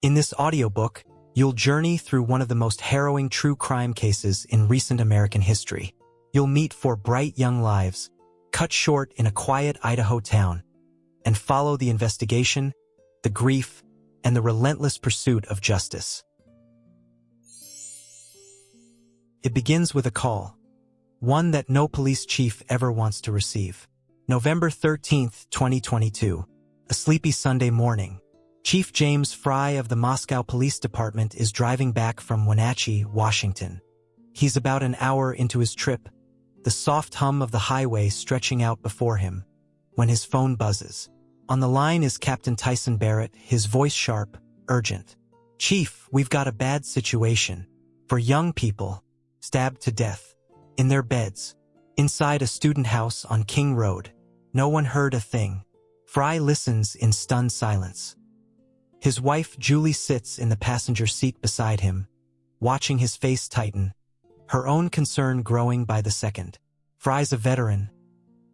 In this audiobook, you'll journey through one of the most harrowing true crime cases in recent American history. You'll meet four bright young lives, cut short in a quiet Idaho town, and follow the investigation, the grief, and the relentless pursuit of justice. It begins with a call, one that no police chief ever wants to receive. November 13, 2022, a sleepy Sunday morning. Chief James Fry of the Moscow Police Department is driving back from Wenatchee, Washington. He's about an hour into his trip, the soft hum of the highway stretching out before him, when his phone buzzes. On the line is Captain Tyson Barrett, his voice sharp, urgent. "Chief, we've got a bad situation. For young people, stabbed to death, in their beds, inside a student house on King Road. No one heard a thing." Fry listens in stunned silence. His wife Julie sits in the passenger seat beside him, watching his face tighten, her own concern growing by the second. Fry's a veteran,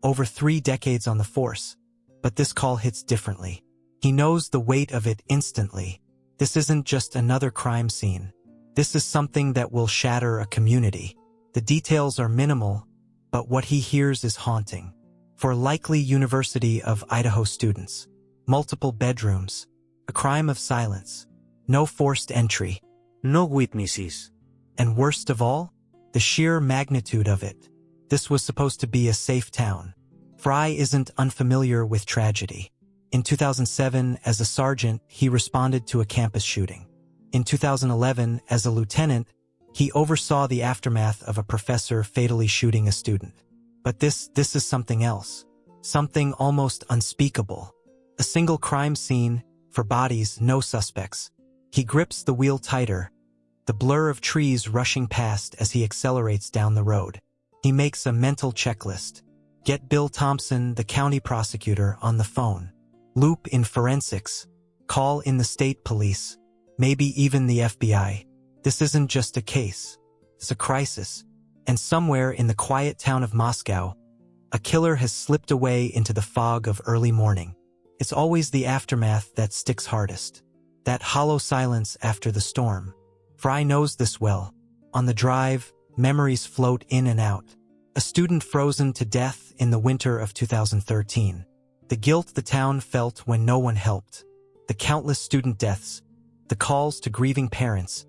over 3 decades on the force, but this call hits differently. He knows the weight of it instantly. This isn't just another crime scene. This is something that will shatter a community. The details are minimal, but what he hears is haunting. For likely University of Idaho students, multiple bedrooms, a crime of silence, no forced entry, no witnesses, and worst of all, the sheer magnitude of it. This was supposed to be a safe town. Fry isn't unfamiliar with tragedy. In 2007, as a sergeant, he responded to a campus shooting. In 2011, as a lieutenant, he oversaw the aftermath of a professor fatally shooting a student. But this is something else. Something almost unspeakable. A single crime scene, for bodies, no suspects. He grips the wheel tighter, the blur of trees rushing past as he accelerates down the road. He makes a mental checklist. Get Bill Thompson, the county prosecutor, on the phone. Loop in forensics. Call in the state police. Maybe even the FBI. This isn't just a case. It's a crisis. And somewhere in the quiet town of Moscow, a killer has slipped away into the fog of early morning. It's always the aftermath that sticks hardest. That hollow silence after the storm. Fry knows this well. On the drive, memories float in and out. A student frozen to death in the winter of 2013. The guilt the town felt when no one helped. The countless student deaths. The calls to grieving parents.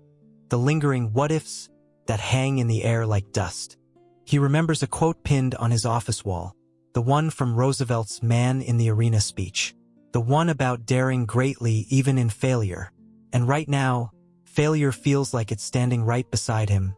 The lingering what-ifs that hang in the air like dust. He remembers a quote pinned on his office wall. The one from Roosevelt's Man in the Arena speech. The one about daring greatly even in failure. And right now, failure feels like it's standing right beside him,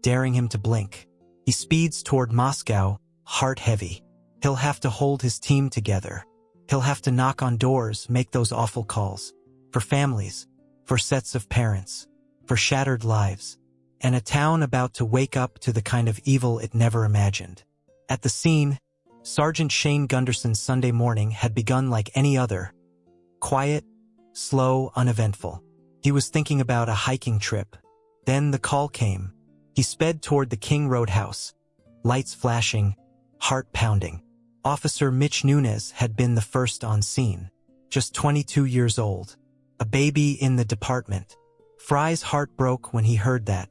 daring him to blink. He speeds toward Moscow, heart heavy. He'll have to hold his team together. He'll have to knock on doors, make those awful calls. For families, for sets of parents, for shattered lives. And a town about to wake up to the kind of evil it never imagined. At the scene, Sergeant Shane Gunderson's Sunday morning had begun like any other. Quiet, slow, uneventful. He was thinking about a hiking trip. Then the call came. He sped toward the King Road house. Lights flashing, heart pounding. Officer Mitch Nunez had been the first on scene. Just 22 years old. A baby in the department. Fry's heart broke when he heard that.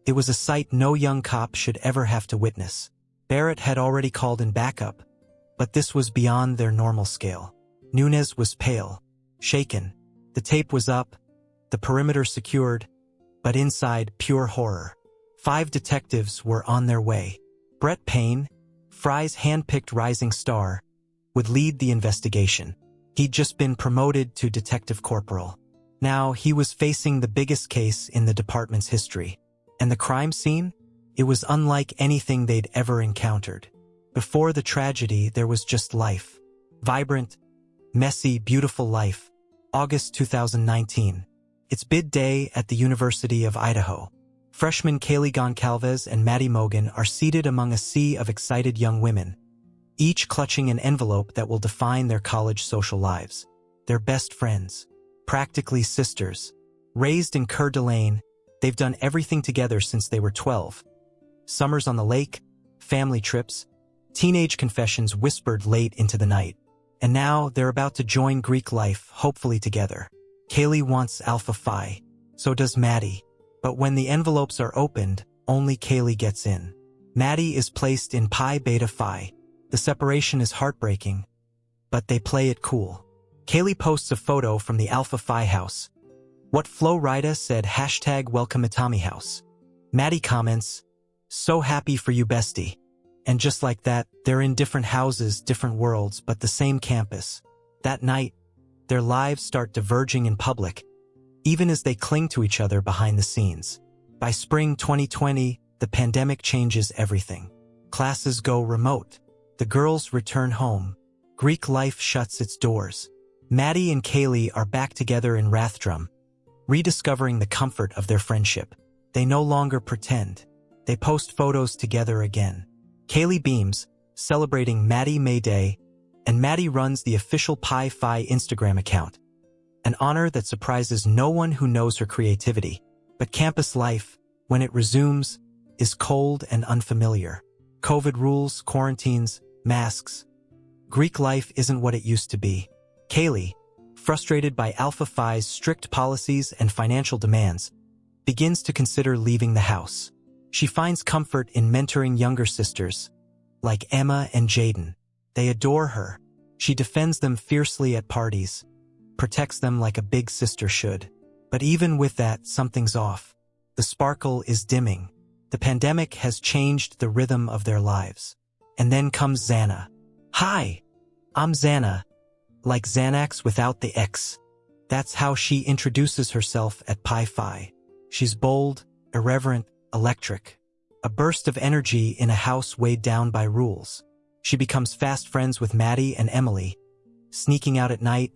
It was a sight no young cop should ever have to witness. Barrett had already called in backup, but this was beyond their normal scale. Nunez was pale, shaken. The tape was up, the perimeter secured, but inside pure horror. 5 detectives were on their way. Brett Payne, Fry's hand-picked rising star, would lead the investigation. He'd just been promoted to detective corporal. Now he was facing the biggest case in the department's history. And the crime scene? It was unlike anything they'd ever encountered. Before the tragedy, there was just life. Vibrant, messy, beautiful life. August 2019. It's bid day at the University of Idaho. Freshmen Kaylee Goncalves and Maddie Mogen are seated among a sea of excited young women, each clutching an envelope that will define their college social lives. They're best friends, practically sisters. Raised in Coeur d'Alene, they've done everything together since they were 12. Summers on the lake, family trips, teenage confessions whispered late into the night. And now they're about to join Greek life, hopefully together. Kaylee wants Alpha Phi. So does Maddie. But when the envelopes are opened, only Kaylee gets in. Maddie is placed in Pi Beta Phi. The separation is heartbreaking, but they play it cool. Kaylee posts a photo from the Alpha Phi house. What Flo Rida said #welcome Itami house. Maddie comments, so happy for you bestie. And just like that, they're in different houses, different worlds, but the same campus. That night, their lives start diverging in public, even as they cling to each other behind the scenes. By spring 2020, the pandemic changes everything. Classes go remote. The girls return home. Greek life shuts its doors. Maddie and Kaylee are back together in Rathdrum, rediscovering the comfort of their friendship. They no longer pretend. They post photos together again. Kaylee beams, celebrating Maddie May Day, and Maddie runs the official Pi Phi Instagram account. An honor that surprises no one who knows her creativity. But campus life, when it resumes, is cold and unfamiliar. COVID rules, quarantines, masks. Greek life isn't what it used to be. Kaylee, frustrated by Alpha Phi's strict policies and financial demands, begins to consider leaving the house. She finds comfort in mentoring younger sisters, like Emma and Jaden. They adore her. She defends them fiercely at parties, protects them like a big sister should. But even with that, something's off. The sparkle is dimming. The pandemic has changed the rhythm of their lives. And then comes Xana. Hi, I'm Xana. Like Xanax without the X. That's how she introduces herself at Pi Phi. She's bold, irreverent, electric. A burst of energy in a house weighed down by rules. She becomes fast friends with Maddie and Emily, sneaking out at night,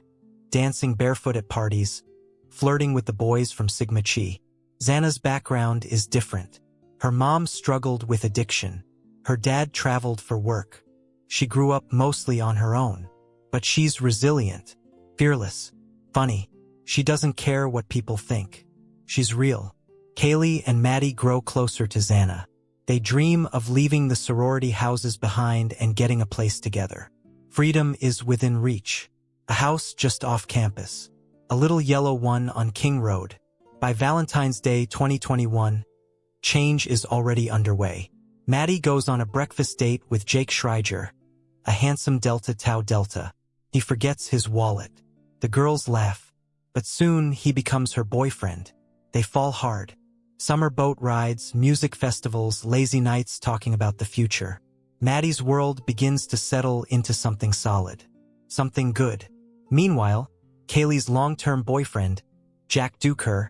dancing barefoot at parties, flirting with the boys from Sigma Chi. Xana's background is different. Her mom struggled with addiction. Her dad traveled for work. She grew up mostly on her own. But she's resilient, fearless, funny. She doesn't care what people think. She's real. Kaylee and Maddie grow closer to Xana. They dream of leaving the sorority houses behind and getting a place together. Freedom is within reach. A house just off campus. A little yellow one on King Road. By Valentine's Day 2021, change is already underway. Maddie goes on a breakfast date with Jake Schreiger, a handsome Delta Tau Delta. He forgets his wallet. The girls laugh, but soon he becomes her boyfriend. They fall hard. Summer boat rides, music festivals, lazy nights talking about the future. Maddie's world begins to settle into something solid. Something good. Meanwhile, Kaylee's long-term boyfriend, Jack Duker,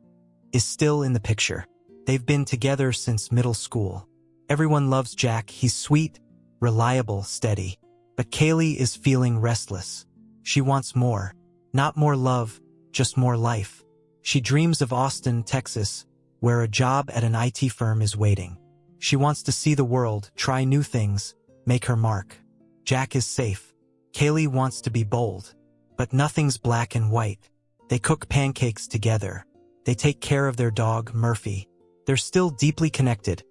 is still in the picture. They've been together since middle school. Everyone loves Jack. He's sweet, reliable, steady. But Kaylee is feeling restless. She wants more. Not more love, just more life. She dreams of Austin, Texas, where a job at an IT firm is waiting. She wants to see the world, try new things, make her mark. Jack is safe. Kaylee wants to be bold. But nothing's black and white. They cook pancakes together. They take care of their dog, Murphy. They're still deeply connected,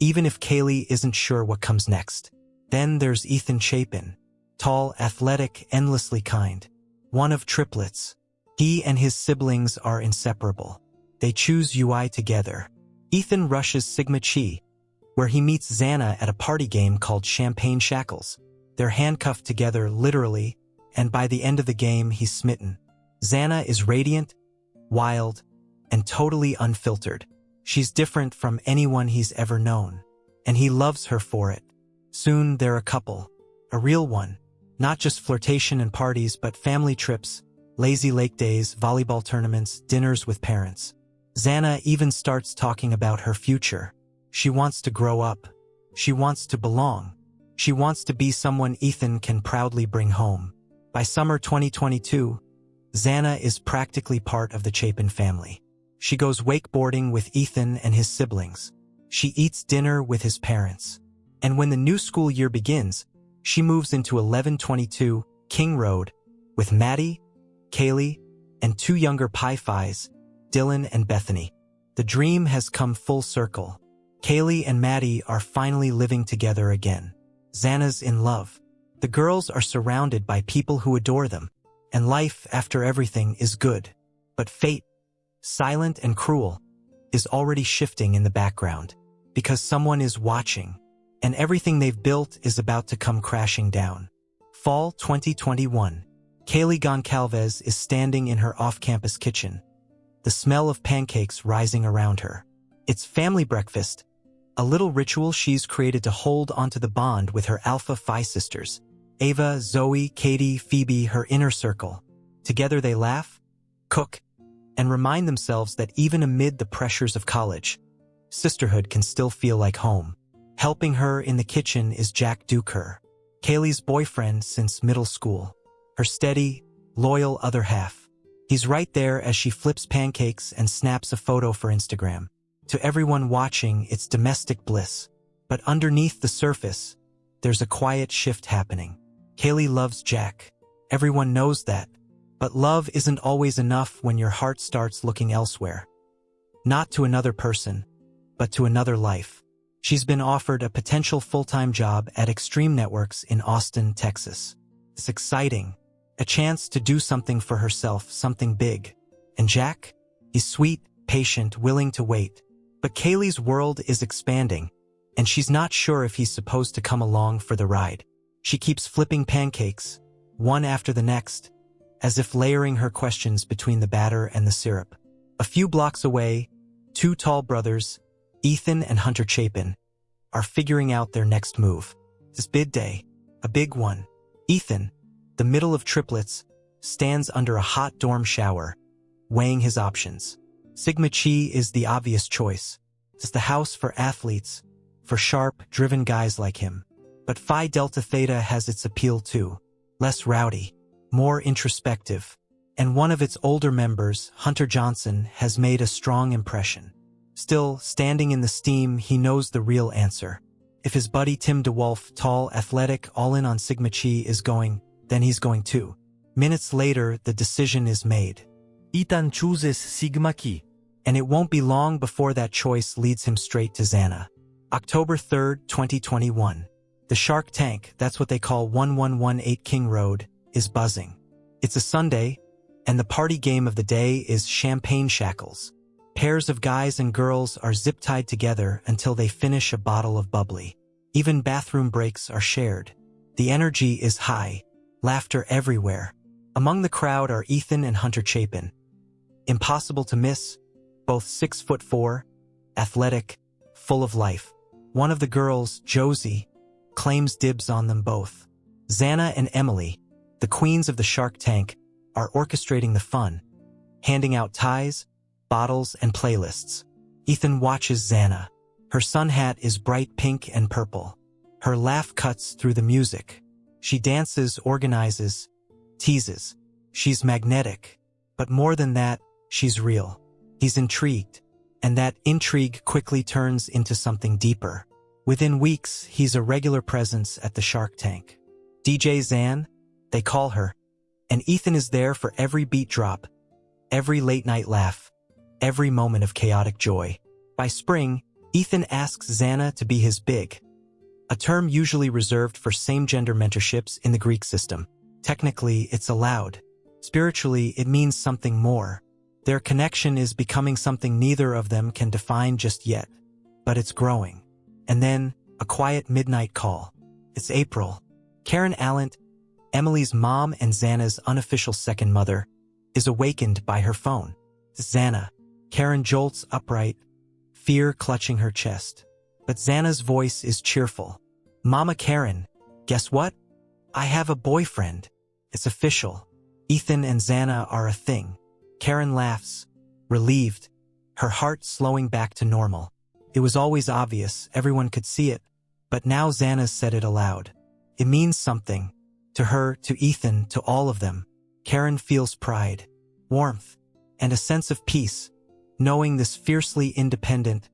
even if Kaylee isn't sure what comes next. Then there's Ethan Chapin. Tall, athletic, endlessly kind. One of triplets. He and his siblings are inseparable. They choose UI together. Ethan rushes Sigma Chi, where he meets Xana at a party game called Champagne Shackles. They're handcuffed together literally, and by the end of the game he's smitten. Xana is radiant, wild, and totally unfiltered. She's different from anyone he's ever known, and he loves her for it. Soon they're a couple. A real one. Not just flirtation and parties, but family trips, lazy lake days, volleyball tournaments, dinners with parents. Xana even starts talking about her future. She wants to grow up. She wants to belong. She wants to be someone Ethan can proudly bring home. By summer 2022, Xana is practically part of the Chapin family. She goes wakeboarding with Ethan and his siblings. She eats dinner with his parents. And when the new school year begins, she moves into 1122 King Road with Maddie, Kaylee, and two younger Pi Phis, Dylan and Bethany. The dream has come full circle. Kaylee and Maddie are finally living together again. Xana's in love. The girls are surrounded by people who adore them, and life after everything is good. But fate, silent and cruel, is already shifting in the background, because someone is watching, and everything they've built is about to come crashing down. Fall 2021. Kaylee Goncalves is standing in her off-campus kitchen, the smell of pancakes rising around her. It's family breakfast, a little ritual she's created to hold onto the bond with her Alpha Phi sisters, Ava, Zoe, Katie, Phoebe, her inner circle. Together they laugh, cook, and remind themselves that even amid the pressures of college, sisterhood can still feel like home. Helping her in the kitchen is Jack Duker, Kaylee's boyfriend since middle school, her steady, loyal other half. He's right there as she flips pancakes and snaps a photo for Instagram. To everyone watching, it's domestic bliss. But underneath the surface, there's a quiet shift happening. Kaylee loves Jack. Everyone knows that. But love isn't always enough when your heart starts looking elsewhere. Not to another person, but to another life. She's been offered a potential full-time job at Extreme Networks in Austin, Texas. It's exciting. A chance to do something for herself, something big. And Jack? He's sweet, patient, willing to wait. But Kaylee's world is expanding, and she's not sure if he's supposed to come along for the ride. She keeps flipping pancakes, one after the next, as if layering her questions between the batter and the syrup. A few blocks away, two tall brothers, Ethan and Hunter Chapin, are figuring out their next move. It's bid day, a big one. Ethan, the middle of triplets, stands under a hot dorm shower, weighing his options. Sigma Chi is the obvious choice. It's the house for athletes, for sharp, driven guys like him. But Phi Delta Theta has its appeal too. Less rowdy, more introspective. And one of its older members, Hunter Johnson, has made a strong impression. Still, standing in the steam, he knows the real answer. If his buddy Tim DeWolf, tall, athletic, all in on Sigma Chi, is going, then he's going too. Minutes later, the decision is made. Ethan chooses Sigma Chi. And it won't be long before that choice leads him straight to Xana. October 3rd, 2021. The Shark Tank, that's what they call 1118 King Road, is buzzing. It's a Sunday, and the party game of the day is champagne shackles. Pairs of guys and girls are zip-tied together until they finish a bottle of bubbly. Even bathroom breaks are shared. The energy is high, laughter everywhere. Among the crowd are Ethan and Hunter Chapin. Impossible to miss, both 6'4", athletic, full of life. One of the girls, Josie, claims dibs on them both. Xana and Emily, the queens of the Shark Tank, are orchestrating the fun, handing out ties, bottles, and playlists. Ethan watches Xana. Her sun hat is bright pink and purple. Her laugh cuts through the music. She dances, organizes, teases. She's magnetic. But more than that, she's real. He's intrigued, and that intrigue quickly turns into something deeper. Within weeks, he's a regular presence at the Shark Tank. DJ Xan, they call her, and Ethan is there for every beat drop, every late-night laugh, every moment of chaotic joy. By spring, Ethan asks Xana to be his big, a term usually reserved for same-gender mentorships in the Greek system. Technically, it's allowed. Spiritually, it means something more. Their connection is becoming something neither of them can define just yet, but it's growing. And then, a quiet midnight call. It's April. Karen Allant, Emily's mom and Xana's unofficial second mother, is awakened by her phone. It's Xana. Karen jolts upright, fear clutching her chest. But Xana's voice is cheerful. Mama Karen, guess what? I have a boyfriend. It's official. Ethan and Xana are a thing. Karen laughs, relieved, her heart slowing back to normal. It was always obvious, everyone could see it, but now Xana said it aloud. It means something. To her, to Ethan, to all of them. Karen feels pride, warmth, and a sense of peace, knowing this fiercely independent,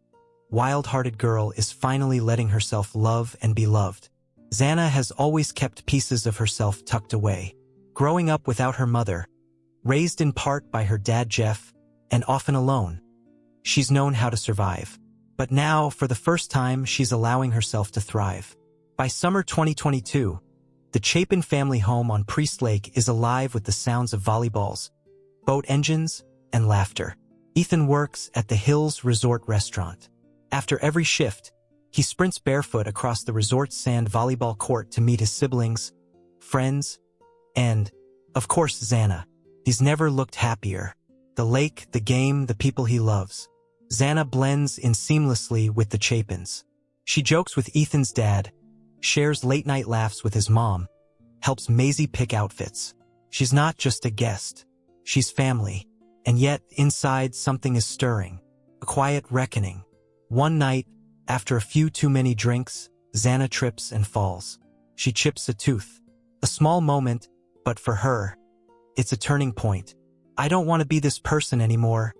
wild-hearted girl is finally letting herself love and be loved. Xana has always kept pieces of herself tucked away. Growing up without her mother, raised in part by her dad Jeff, and often alone, she's known how to survive. But now, for the first time, she's allowing herself to thrive. By summer 2022, the Chapin family home on Priest Lake is alive with the sounds of volleyballs, boat engines, and laughter. Ethan works at the Hills Resort restaurant. After every shift, he sprints barefoot across the resort's sand volleyball court to meet his siblings, friends, and, of course, Xana. He's never looked happier. The lake, the game, the people he loves. Xana blends in seamlessly with the Chapins. She jokes with Ethan's dad, shares late-night laughs with his mom, helps Maisie pick outfits. She's not just a guest. She's family. And yet, inside, something is stirring. A quiet reckoning. One night, after a few too many drinks, Xana trips and falls. She chips a tooth. A small moment, but for her, it's a turning point. "I don't want to be this person anymore,"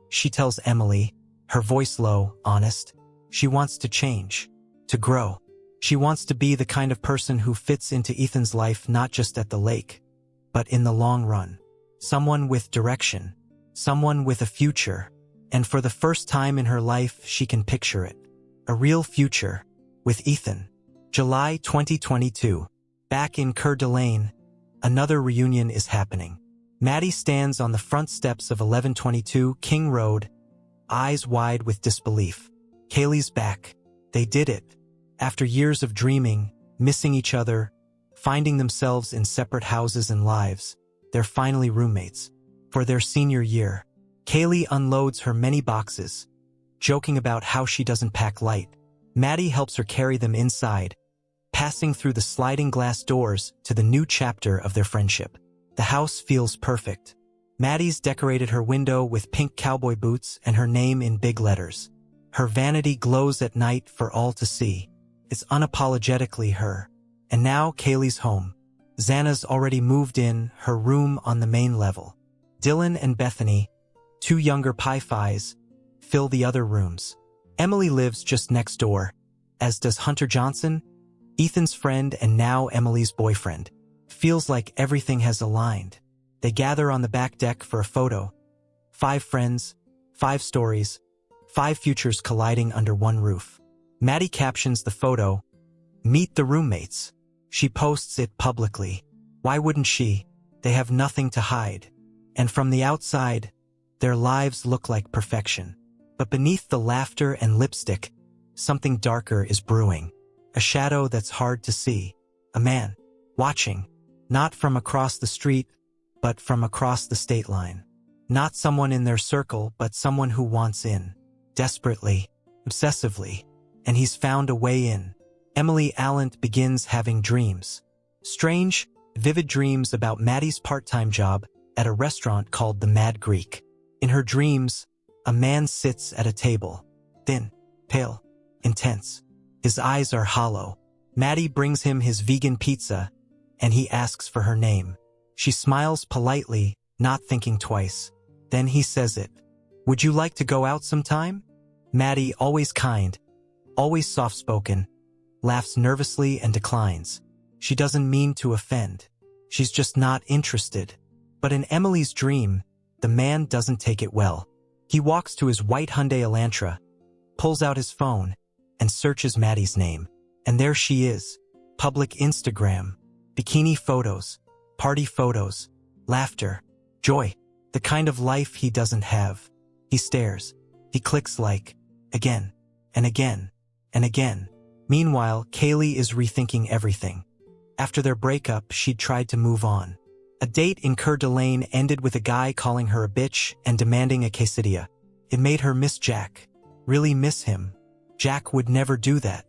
she tells Emily, her voice low, honest. She wants to change, to grow. She wants to be the kind of person who fits into Ethan's life not just at the lake, but in the long run. Someone with direction, someone with a future, and for the first time in her life she can picture it. A real future, with Ethan. July 2022. Back in Coeur d'Alene, another reunion is happening. Maddie stands on the front steps of 1122 King Road, eyes wide with disbelief. Kaylee's back. They did it. After years of dreaming, missing each other, finding themselves in separate houses and lives, they're finally roommates. For their senior year, Kaylee unloads her many boxes, joking about how she doesn't pack light. Maddie helps her carry them inside, passing through the sliding glass doors to the new chapter of their friendship. The house feels perfect. Maddie's decorated her window with pink cowboy boots and her name in big letters. Her vanity glows at night for all to see. It's unapologetically her. And now Kaylee's home. Xana's already moved in, her room on the main level. Dylan and Bethany, two younger Pi-Phis, fill the other rooms. Emily lives just next door, as does Hunter Johnson, Ethan's friend and now Emily's boyfriend. Feels like everything has aligned. They gather on the back deck for a photo. 5 friends, 5 stories, 5 futures colliding under one roof. Maddie captions the photo, "Meet the roommates." She posts it publicly. Why wouldn't she? They have nothing to hide. And from the outside, their lives look like perfection. But beneath the laughter and lipstick, something darker is brewing. A shadow that's hard to see. A man, watching, not from across the street, but from across the state line. Not someone in their circle, but someone who wants in. Desperately, obsessively. And he's found a way in. Emily Allant begins having dreams. Strange, vivid dreams about Maddie's part-time job at a restaurant called the Mad Greek. In her dreams, a man sits at a table. Thin, pale, intense. His eyes are hollow. Maddie brings him his vegan pizza, and he asks for her name. She smiles politely, not thinking twice. Then he says it. "Would you like to go out sometime?" Maddie, always kind, always soft-spoken, laughs nervously and declines. She doesn't mean to offend. She's just not interested. But in Emily's dream, the man doesn't take it well. He walks to his white Hyundai Elantra, pulls out his phone, and searches Maddie's name. And there she is. Public Instagram, bikini photos, party photos, laughter, joy. The kind of life he doesn't have. He stares. He clicks like, again, and again, and again. Meanwhile, Kaylee is rethinking everything. After their breakup, she'd tried to move on. A date in Coeur d'Alene ended with a guy calling her a bitch and demanding a quesadilla. It made her miss Jack. Really miss him. Jack would never do that.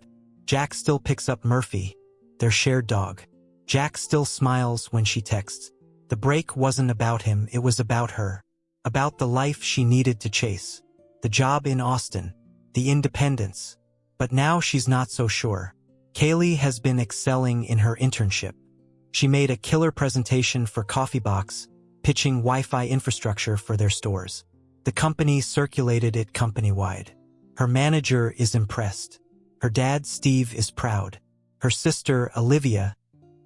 Jack still picks up Murphy, their shared dog. Jack still smiles when she texts. The break wasn't about him, it was about her. About the life she needed to chase. The job in Austin. The independence. But now she's not so sure. Kaylee has been excelling in her internship. She made a killer presentation for Coffeebox, pitching Wi-Fi infrastructure for their stores. The company circulated it company-wide. Her manager is impressed. Her dad, Steve, is proud. Her sister, Olivia,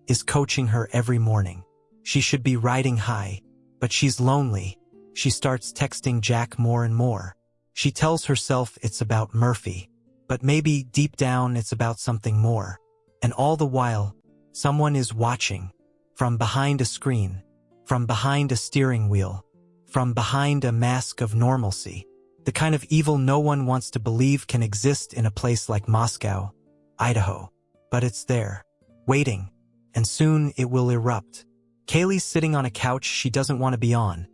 is coaching her every morning. She should be riding high, but she's lonely. She starts texting Jack more and more. She tells herself it's about Murphy, but maybe deep down it's about something more. And all the while, someone is watching. From behind a screen, from behind a steering wheel, from behind a mask of normalcy. The kind of evil no one wants to believe can exist in a place like Moscow, Idaho. But it's there, waiting, and soon it will erupt. Kaylee's sitting on a couch she doesn't want to be on,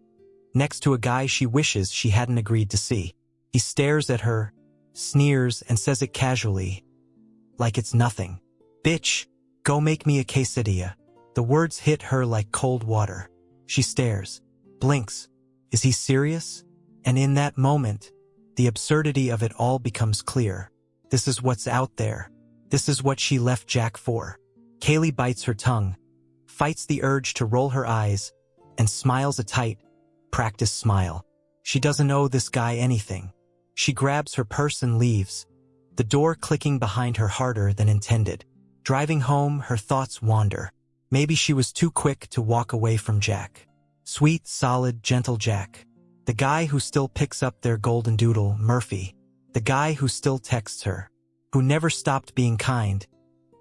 next to a guy she wishes she hadn't agreed to see. He stares at her, sneers, and says it casually, like it's nothing. "Bitch, go make me a quesadilla." The words hit her like cold water. She stares, blinks. Is he serious? And in that moment, the absurdity of it all becomes clear. This is what's out there. This is what she left Jack for. Kaylee bites her tongue, fights the urge to roll her eyes, and smiles a tight, practiced smile. She doesn't owe this guy anything. She grabs her purse and leaves, the door clicking behind her harder than intended. Driving home, her thoughts wander. Maybe she was too quick to walk away from Jack. Sweet, solid, gentle Jack. The guy who still picks up their golden doodle, Murphy. The guy who still texts her. Who never stopped being kind,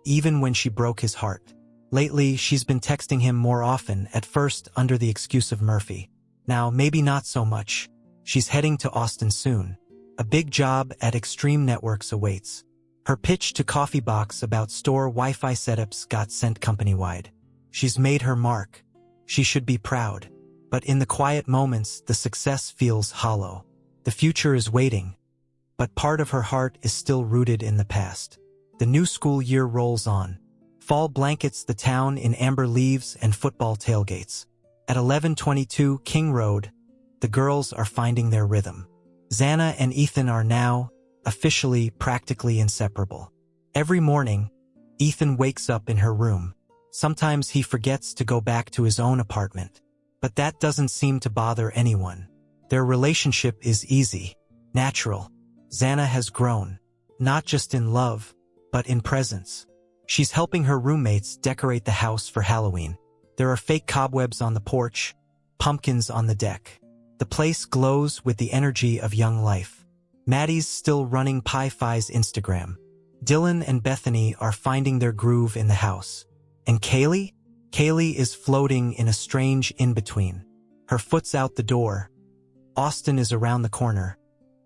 even when she broke his heart. Lately, she's been texting him more often, at first under the excuse of Murphy. Now, maybe not so much. She's heading to Austin soon. A big job at Extreme Networks awaits. Her pitch to Coffee Box about store Wi-Fi setups got sent company-wide. She's made her mark. She should be proud. But in the quiet moments, the success feels hollow. The future is waiting, but part of her heart is still rooted in the past. The new school year rolls on. Fall blankets the town in amber leaves and football tailgates. At 1122 King Road, the girls are finding their rhythm. Xana and Ethan are now, officially, practically inseparable. Every morning, Ethan wakes up in her room. Sometimes he forgets to go back to his own apartment. But that doesn't seem to bother anyone. Their relationship is easy, natural. Xana has grown, not just in love, but in presence. She's helping her roommates decorate the house for Halloween. There are fake cobwebs on the porch, pumpkins on the deck. The place glows with the energy of young life. Maddie's still running Pi-Fi's Instagram. Dylan and Bethany are finding their groove in the house. And Kaylee? Kaylee is floating in a strange in-between. Her foot's out the door. Austin is around the corner.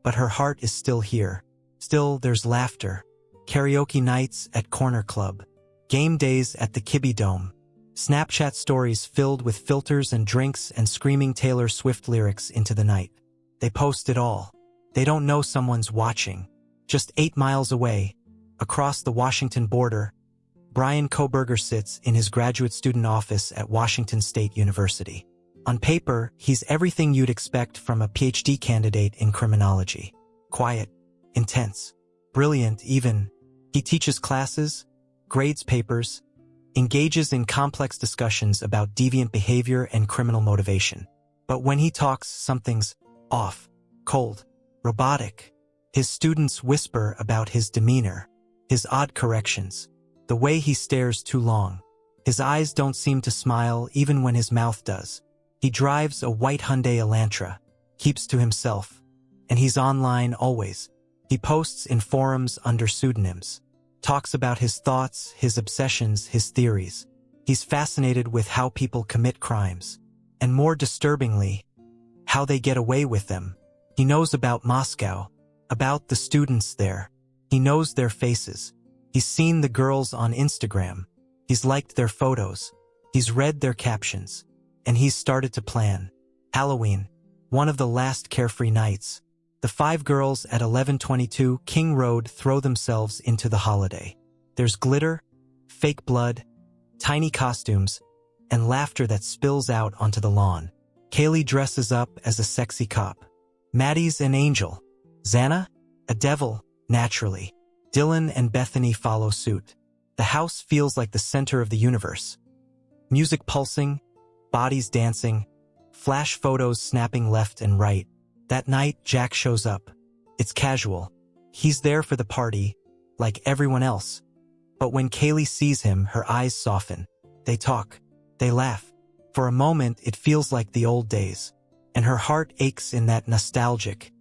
But her heart is still here. Still, there's laughter. Karaoke nights at Corner Club. Game days at the Kibbe Dome. Snapchat stories filled with filters and drinks and screaming Taylor Swift lyrics into the night. They post it all. They don't know someone's watching. Just 8 miles away, across the Washington border, Bryan Kohberger sits in his graduate student office at Washington State University. On paper, he's everything you'd expect from a PhD candidate in criminology. Quiet, intense, brilliant even. He teaches classes, grades papers, engages in complex discussions about deviant behavior and criminal motivation. But when he talks, something's off, cold, robotic. His students whisper about his demeanor, his odd corrections, the way he stares too long. His eyes don't seem to smile even when his mouth does. He drives a white Hyundai Elantra, keeps to himself, and he's online always. He posts in forums under pseudonyms, talks about his thoughts, his obsessions, his theories. He's fascinated with how people commit crimes, and more disturbingly, how they get away with them. He knows about Moscow, about the students there. He knows their faces. He's seen the girls on Instagram. He's liked their photos. He's read their captions. And he's started to plan. Halloween, one of the last carefree nights. The 5 girls at 1122 King Road throw themselves into the holiday. There's glitter, fake blood, tiny costumes, and laughter that spills out onto the lawn. Kaylee dresses up as a sexy cop. Maddie's an angel. Xana? A devil, naturally. Dylan and Bethany follow suit. The house feels like the center of the universe. Music pulsing, bodies dancing, flash photos snapping left and right. That night, Jack shows up. It's casual. He's there for the party, like everyone else. But when Kaylee sees him, her eyes soften. They talk. They laugh. For a moment, it feels like the old days. And her heart aches in that nostalgic,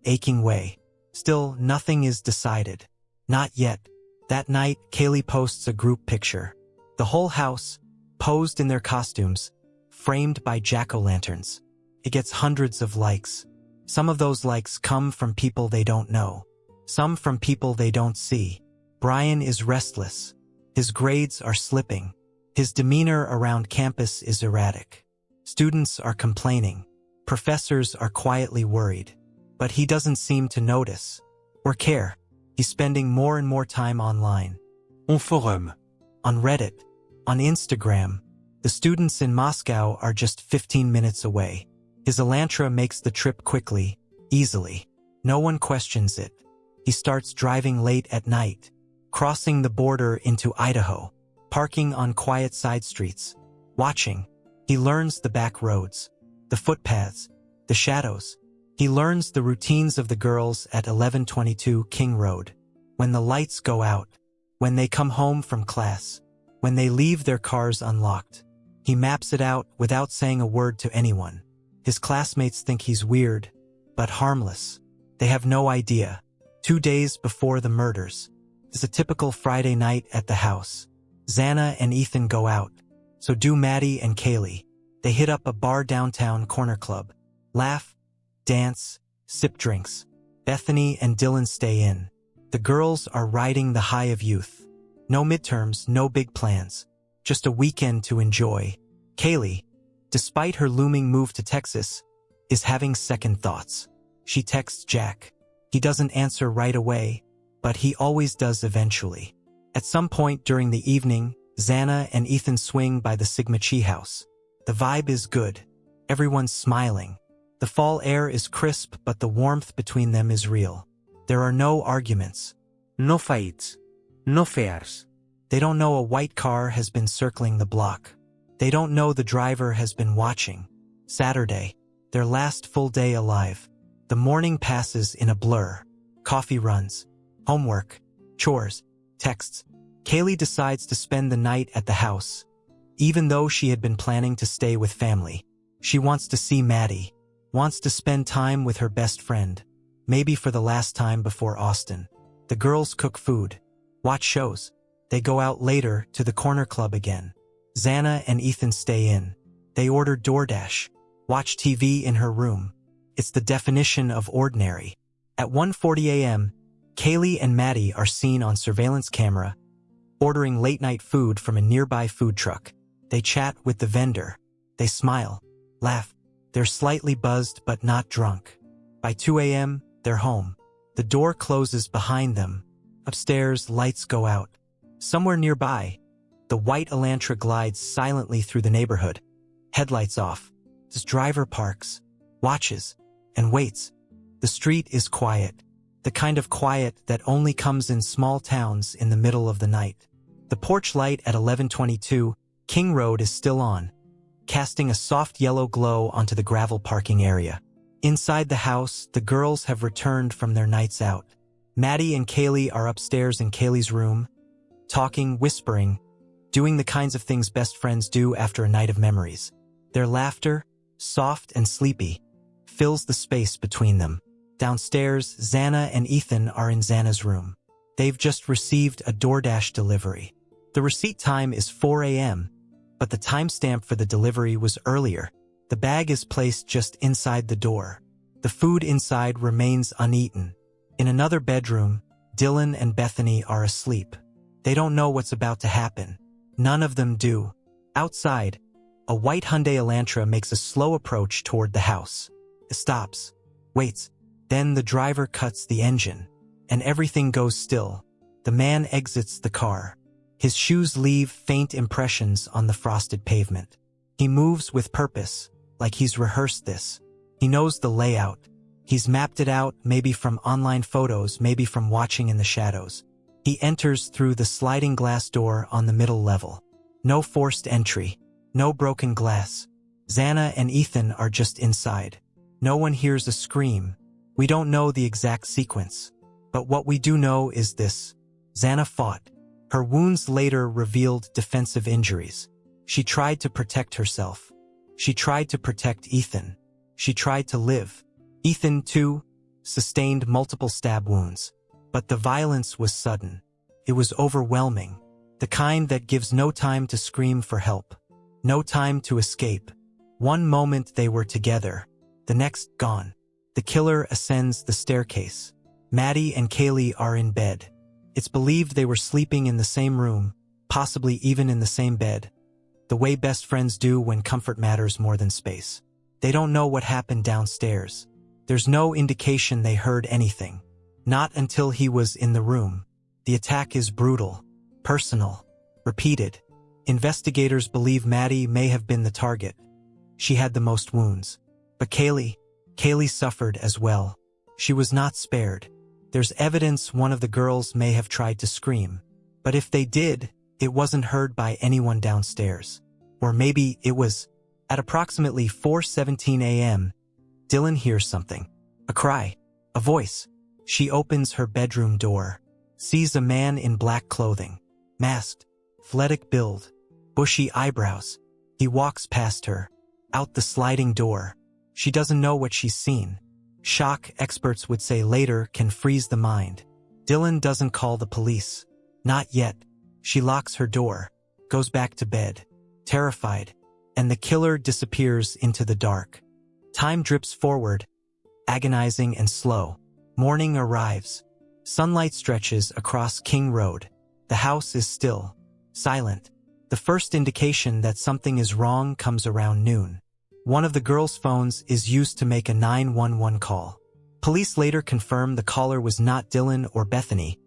aching way. Still, nothing is decided. Not yet. That night, Kaylee posts a group picture. The whole house, posed in their costumes, framed by jack-o'-lanterns. It gets hundreds of likes. Some of those likes come from people they don't know. Some from people they don't see. Bryan is restless. His grades are slipping. His demeanor around campus is erratic. Students are complaining. Professors are quietly worried. But he doesn't seem to notice or care. He's spending more and more time online. On forum. On Reddit. On Instagram. The students in Moscow are just 15 minutes away. His Elantra makes the trip quickly, easily. No one questions it. He starts driving late at night, crossing the border into Idaho, parking on quiet side streets, watching. He learns the back roads, the footpaths, the shadows. He learns the routines of the girls at 1122 King Road. When the lights go out, when they come home from class, when they leave their cars unlocked. He maps it out without saying a word to anyone. His classmates think he's weird, but harmless. They have no idea. 2 days before the murders. It's a typical Friday night at the house. Xana and Ethan go out. So do Maddie and Kaylee. They hit up a bar downtown corner club. Laugh, dance, sip drinks. Bethany and Dylan stay in. The girls are riding the high of youth. No midterms, no big plans. Just a weekend to enjoy. Kaylee, despite her looming move to Texas, is having second thoughts. She texts Jack. He doesn't answer right away, but he always does eventually. At some point during the evening, Xana and Ethan swing by the Sigma Chi house. The vibe is good. Everyone's smiling. The fall air is crisp, but the warmth between them is real. There are no arguments. No fights. No fairs. They don't know a white car has been circling the block. They don't know the driver has been watching. Saturday, their last full day alive. The morning passes in a blur. Coffee runs. Homework. Chores. Texts. Kaylee decides to spend the night at the house. Even though she had been planning to stay with family. She wants to see Maddie. Wants to spend time with her best friend. Maybe for the last time before Austin. The girls cook food. Watch shows. They go out later to the corner club again. Xana and Ethan stay in. They order DoorDash. Watch TV in her room. It's the definition of ordinary. At 1:40 a.m., Kaylee and Maddie are seen on surveillance camera, ordering late-night food from a nearby food truck. They chat with the vendor. They smile, laugh. They're slightly buzzed but not drunk. By 2 a.m., they're home. The door closes behind them. Upstairs, lights go out. Somewhere nearby, the white Elantra glides silently through the neighborhood. Headlights off. This driver parks, watches, and waits. The street is quiet. The kind of quiet that only comes in small towns in the middle of the night. The porch light at 1122 King Road is still on, casting a soft yellow glow onto the gravel parking area. Inside the house, the girls have returned from their nights out. Maddie and Kaylee are upstairs in Kaylee's room, talking, whispering, doing the kinds of things best friends do after a night of memories. Their laughter, soft and sleepy, fills the space between them. Downstairs, Xana and Ethan are in Xana's room. They've just received a DoorDash delivery. The receipt time is 4 a.m., but the timestamp for the delivery was earlier. The bag is placed just inside the door. The food inside remains uneaten. In another bedroom, Dylan and Bethany are asleep. They don't know what's about to happen. None of them do. Outside, a white Hyundai Elantra makes a slow approach toward the house. It stops, waits. Then the driver cuts the engine, and everything goes still. The man exits the car. His shoes leave faint impressions on the frosted pavement. He moves with purpose, like he's rehearsed this. He knows the layout. He's mapped it out, maybe from online photos, maybe from watching in the shadows. He enters through the sliding glass door on the middle level. No forced entry. No broken glass. Xana and Ethan are just inside. No one hears a scream. We don't know the exact sequence. But what we do know is this. Xana fought. Her wounds later revealed defensive injuries. She tried to protect herself. She tried to protect Ethan. She tried to live. Ethan, too, sustained multiple stab wounds. But the violence was sudden. It was overwhelming. The kind that gives no time to scream for help. No time to escape. One moment they were together. The next, gone. The killer ascends the staircase. Maddie and Kaylee are in bed. It's believed they were sleeping in the same room, possibly even in the same bed. The way best friends do when comfort matters more than space. They don't know what happened downstairs. There's no indication they heard anything. Not until he was in the room. The attack is brutal, personal, repeated. Investigators believe Maddie may have been the target. She had the most wounds. But Kaylee suffered as well. She was not spared. There's evidence one of the girls may have tried to scream. But if they did, it wasn't heard by anyone downstairs. Or maybe it was. At approximately 4:17 a.m., Dylan hears something. A cry. A voice. She opens her bedroom door. Sees a man in black clothing. Masked. Athletic build. Bushy eyebrows. He walks past her. Out the sliding door. She doesn't know what she's seen. Shock, experts would say later, can freeze the mind. Dylan doesn't call the police. Not yet. She locks her door. Goes back to bed. Terrified. And the killer disappears into the dark. Time drips forward. Agonizing and slow. Morning arrives. Sunlight stretches across King Road. The house is still. Silent. The first indication that something is wrong comes around noon. One of the girls' phones is used to make a 911 call. Police later confirm the caller was not Dylan or Bethany,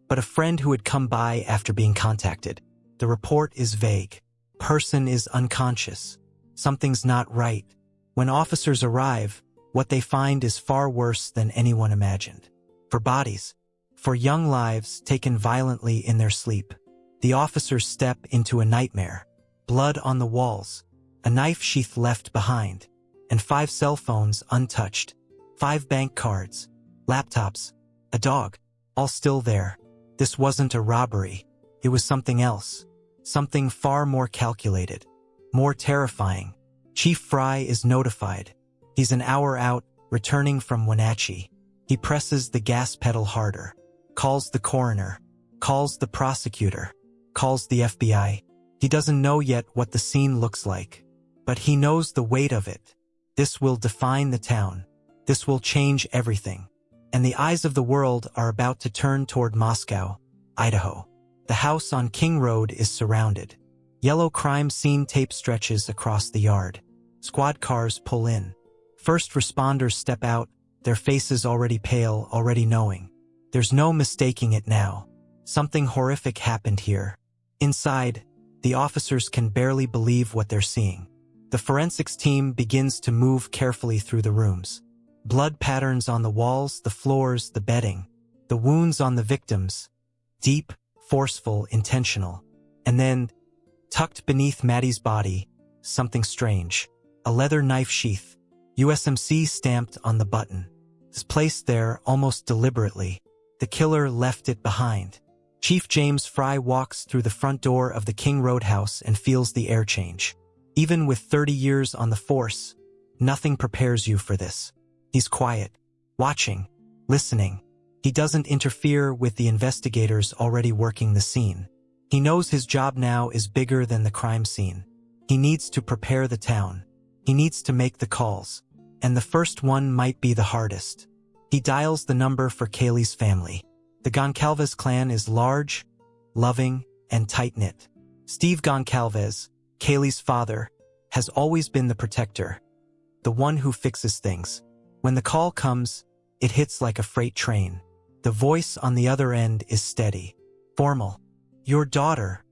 but a friend who had come by after being contacted. The report is vague. Person is unconscious. Something's not right. When officers arrive, what they find is far worse than anyone imagined. For bodies, for young lives taken violently in their sleep, the officers step into a nightmare. Blood on the walls, a knife sheath left behind, and 5 cell phones untouched, 5 bank cards, laptops, a dog, all still there. This wasn't a robbery. It was something else. Something far more calculated, more terrifying. Chief Fry is notified. He's an hour out, returning from Wenatchee. He presses the gas pedal harder, calls the coroner, calls the prosecutor, calls the FBI. He doesn't know yet what the scene looks like, but he knows the weight of it. This will define the town. This will change everything. And the eyes of the world are about to turn toward Moscow, Idaho. The house on King Road is surrounded. Yellow crime scene tape stretches across the yard. Squad cars pull in. First responders step out, their faces already pale, already knowing. There's no mistaking it now. Something horrific happened here. Inside, the officers can barely believe what they're seeing. The forensics team begins to move carefully through the rooms. Blood patterns on the walls, the floors, the bedding. The wounds on the victims. Deep, forceful, intentional. And then, tucked beneath Maddie's body, something strange. A leather knife sheath. USMC stamped on the button. It's placed there almost deliberately. The killer left it behind. Chief James Fry walks through the front door of the King Road house and feels the air change. Even with 30 years on the force, nothing prepares you for this. He's quiet, watching, listening. He doesn't interfere with the investigators already working the scene. He knows his job now is bigger than the crime scene. He needs to prepare the town. He needs to make the calls. And the first one might be the hardest. He dials the number for Kaylee's family. The Goncalves clan is large, loving, and tight-knit. Steve Goncalves, Kaylee's father, has always been the protector, the one who fixes things. When the call comes, it hits like a freight train. The voice on the other end is steady, formal. Your daughter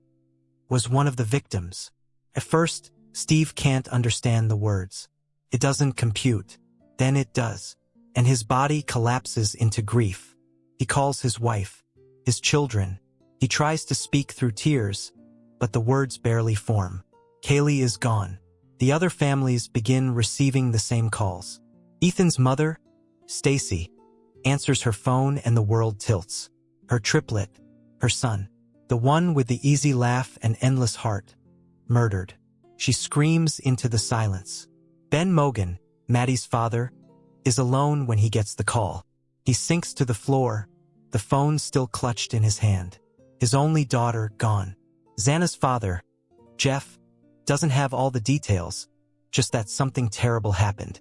was one of the victims. At first, Steve can't understand the words. It doesn't compute. Then it does. And his body collapses into grief. He calls his wife, his children. He tries to speak through tears, but the words barely form. Kaylee is gone. The other families begin receiving the same calls. Ethan's mother, Stacy, answers her phone and the world tilts. Her triplet, her son, the one with the easy laugh and endless heart, murdered. She screams into the silence. Ben Mogen, Maddie's father, is alone when he gets the call. He sinks to the floor, the phone still clutched in his hand. His only daughter gone. Xana's father, Jeff, doesn't have all the details, just that something terrible happened.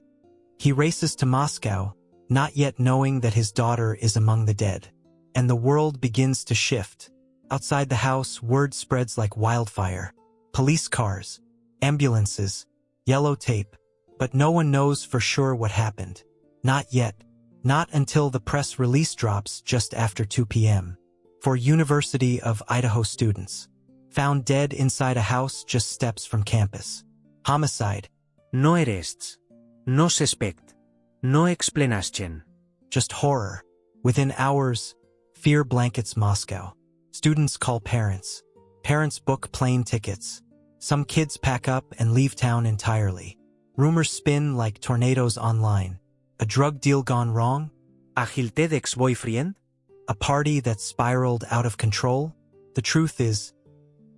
He races to Moscow, not yet knowing that his daughter is among the dead. And the world begins to shift. Outside the house, word spreads like wildfire. Police cars, ambulances, yellow tape. But no one knows for sure what happened. Not yet. Not until the press release drops just after 2 p.m. For University of Idaho students. Found dead inside a house just steps from campus. Homicide. No arrests. No suspect. No explanation. Just horror. Within hours, fear blankets Moscow. Students call parents. Parents book plane tickets. Some kids pack up and leave town entirely. Rumors spin like tornadoes online. A drug deal gone wrong? A jilted ex-boyfriend? A party that spiraled out of control? The truth is,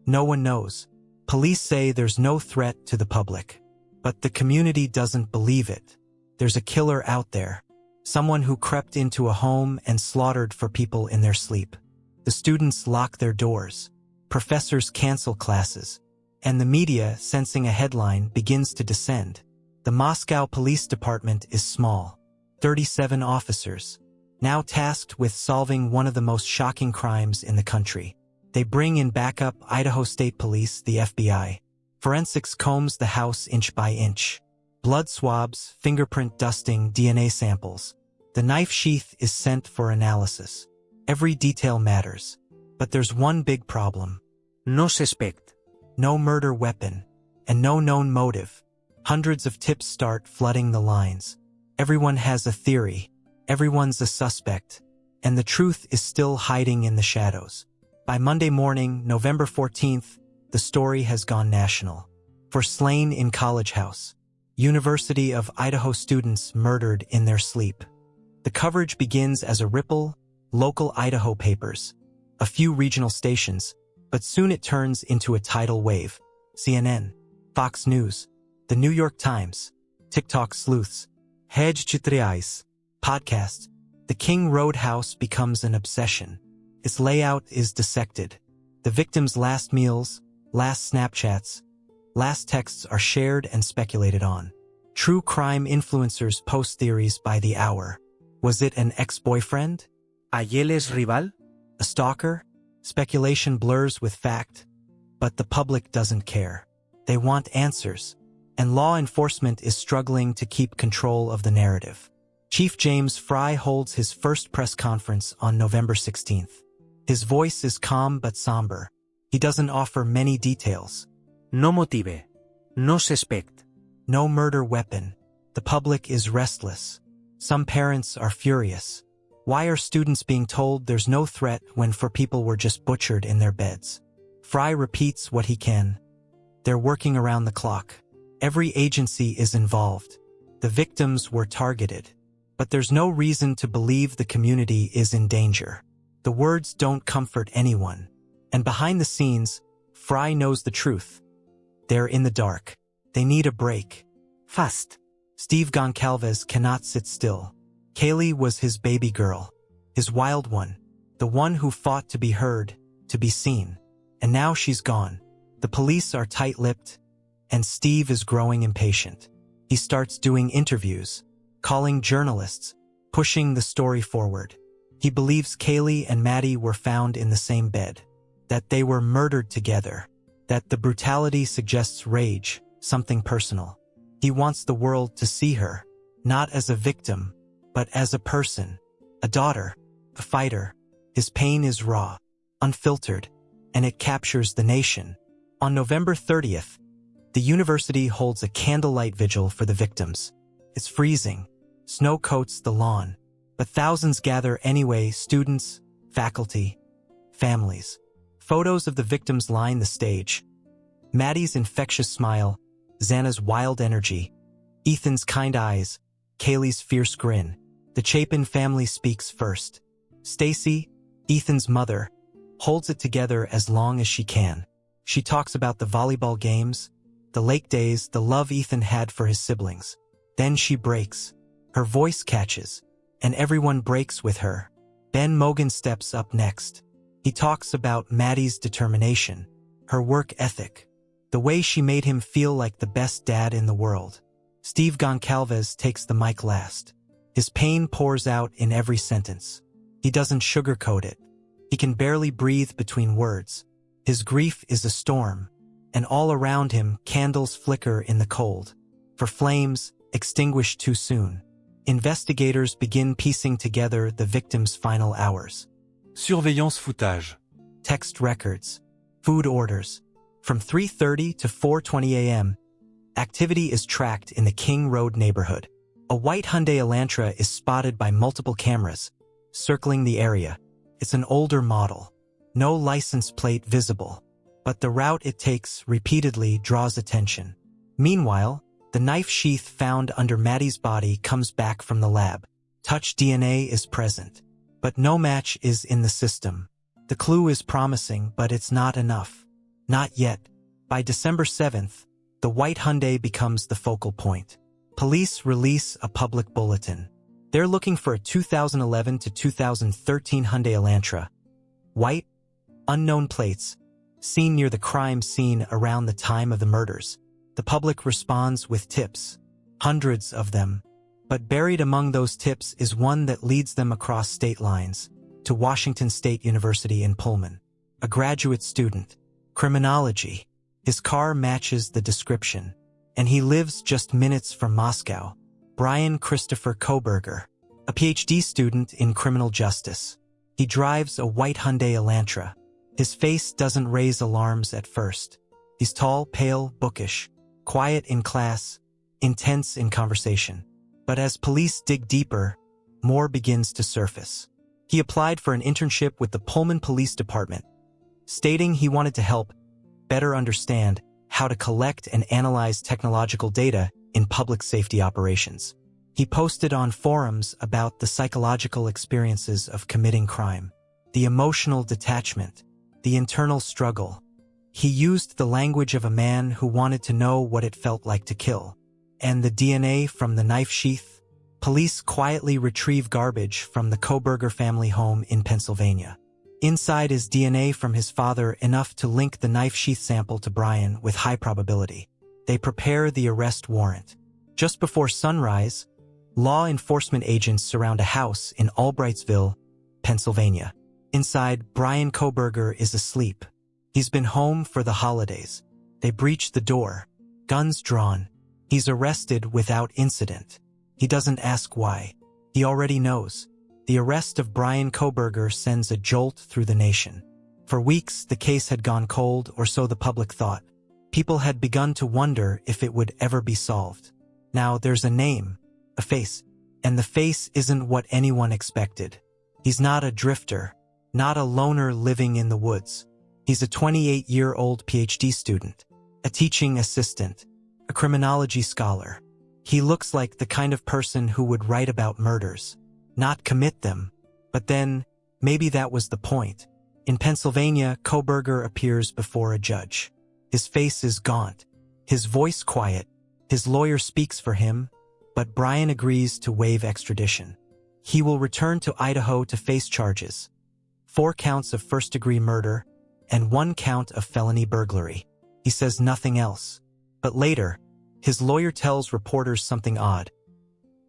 no one knows. Police say there's no threat to the public. But the community doesn't believe it. There's a killer out there. Someone who crept into a home and slaughtered for people in their sleep. The students lock their doors. Professors cancel classes. And the media, sensing a headline, begins to descend. The Moscow Police Department is small. 37 officers. Now tasked with solving one of the most shocking crimes in the country. They bring in backup Idaho State Police, the FBI. Forensics combs the house inch by inch. Blood swabs, fingerprint dusting, DNA samples. The knife sheath is sent for analysis. Every detail matters. But there's one big problem. No suspect. No murder weapon. And no known motive. Hundreds of tips start flooding the lines. Everyone has a theory. Everyone's a suspect. And the truth is still hiding in the shadows. By Monday morning, November 14th, the story has gone national. For slain in college house. University of Idaho students murdered in their sleep. The coverage begins as a ripple, local Idaho papers, a few regional stations, but soon it turns into a tidal wave. CNN, Fox News, The New York Times, TikTok sleuths, Hedge Chitriais, podcasts. The King Road house becomes an obsession. Its layout is dissected. The victims' last meals, last Snapchats, last texts are shared and speculated on. True crime influencers post theories by the hour. Was it an ex-boyfriend? ¿Ayeles rival? A stalker? Speculation blurs with fact. But the public doesn't care. They want answers. And law enforcement is struggling to keep control of the narrative. Chief James Fry holds his first press conference on November 16th. His voice is calm but somber. He doesn't offer many details. No motive. No suspect. No murder weapon. The public is restless. Some parents are furious. Why are students being told there's no threat when 4 people were just butchered in their beds? Fry repeats what he can. They're working around the clock. Every agency is involved. The victims were targeted. But there's no reason to believe the community is in danger. The words don't comfort anyone. And behind the scenes, Fry knows the truth. They're in the dark. They need a break. Fast. Steve Goncalves cannot sit still. Kaylee was his baby girl. His wild one. The one who fought to be heard, to be seen. And now she's gone. The police are tight-lipped, and Steve is growing impatient. He starts doing interviews, calling journalists, pushing the story forward. He believes Kaylee and Maddie were found in the same bed, that they were murdered together, that the brutality suggests rage, something personal. He wants the world to see her, not as a victim, but as a person, a daughter, a fighter. His pain is raw, unfiltered, and it captures the nation. On November 30th, the university holds a candlelight vigil for the victims. It's freezing. Snow coats the lawn. But thousands gather anyway, students, faculty, families. Photos of the victims line the stage. Maddie's infectious smile, Xana's wild energy, Ethan's kind eyes, Kaylee's fierce grin. The Chapin family speaks first. Stacy, Ethan's mother, holds it together as long as she can. She talks about the volleyball games, the lake days, the love Ethan had for his siblings. Then she breaks. Her voice catches, and everyone breaks with her. Ben Mogen steps up next. He talks about Maddie's determination, her work ethic, the way she made him feel like the best dad in the world. Steve Goncalves takes the mic last. His pain pours out in every sentence. He doesn't sugarcoat it. He can barely breathe between words. His grief is a storm, and all around him candles flicker in the cold. For flames, extinguished too soon. Investigators begin piecing together the victim's final hours. Surveillance footage. Text records. Food orders. From 3:30 to 4:20 a.m., activity is tracked in the King Road neighborhood. A white Hyundai Elantra is spotted by multiple cameras, circling the area. It's an older model. No license plate visible. But the route it takes repeatedly draws attention. Meanwhile, the knife sheath found under Maddie's body comes back from the lab. Touch DNA is present. But no match is in the system. The clue is promising, but it's not enough. Not yet. By December 7th, the white Hyundai becomes the focal point. Police release a public bulletin. They're looking for a 2011 to 2013 Hyundai Elantra. White, unknown plates, seen near the crime scene around the time of the murders. The public responds with tips. Hundreds of them. But buried among those tips is one that leads them across state lines to Washington State University in Pullman. A graduate student. Criminology. His car matches the description. And he lives just minutes from Moscow. Bryan Christopher Kohberger. A PhD student in criminal justice. He drives a white Hyundai Elantra. His face doesn't raise alarms at first. He's tall, pale, bookish. Quiet in class, intense in conversation. But as police dig deeper, more begins to surface. He applied for an internship with the Pullman Police Department, stating he wanted to help better understand how to collect and analyze technological data in public safety operations. He posted on forums about the psychological experiences of committing crime, the emotional detachment, the internal struggle. He used the language of a man who wanted to know what it felt like to kill. And the DNA from the knife sheath? Police quietly retrieve garbage from the Kohberger family home in Pennsylvania. Inside is DNA from his father, enough to link the knife sheath sample to Bryan with high probability. They prepare the arrest warrant. Just before sunrise, law enforcement agents surround a house in Albrightsville, Pennsylvania. Inside, Bryan Kohberger is asleep. He's been home for the holidays. They breach the door, guns drawn. He's arrested without incident. He doesn't ask why. He already knows. The arrest of Bryan Kohberger sends a jolt through the nation. For weeks, the case had gone cold, or so the public thought. People had begun to wonder if it would ever be solved. Now there's a name, a face, and the face isn't what anyone expected. He's not a drifter, not a loner living in the woods. He's a 28-year-old PhD student, a teaching assistant, a criminology scholar. He looks like the kind of person who would write about murders, not commit them. But then, maybe that was the point. In Pennsylvania, Kohberger appears before a judge. His face is gaunt, his voice quiet. His lawyer speaks for him, but Bryan agrees to waive extradition. He will return to Idaho to face charges. 4 counts of first-degree murder, and 1 count of felony burglary. He says nothing else. But later, his lawyer tells reporters something odd.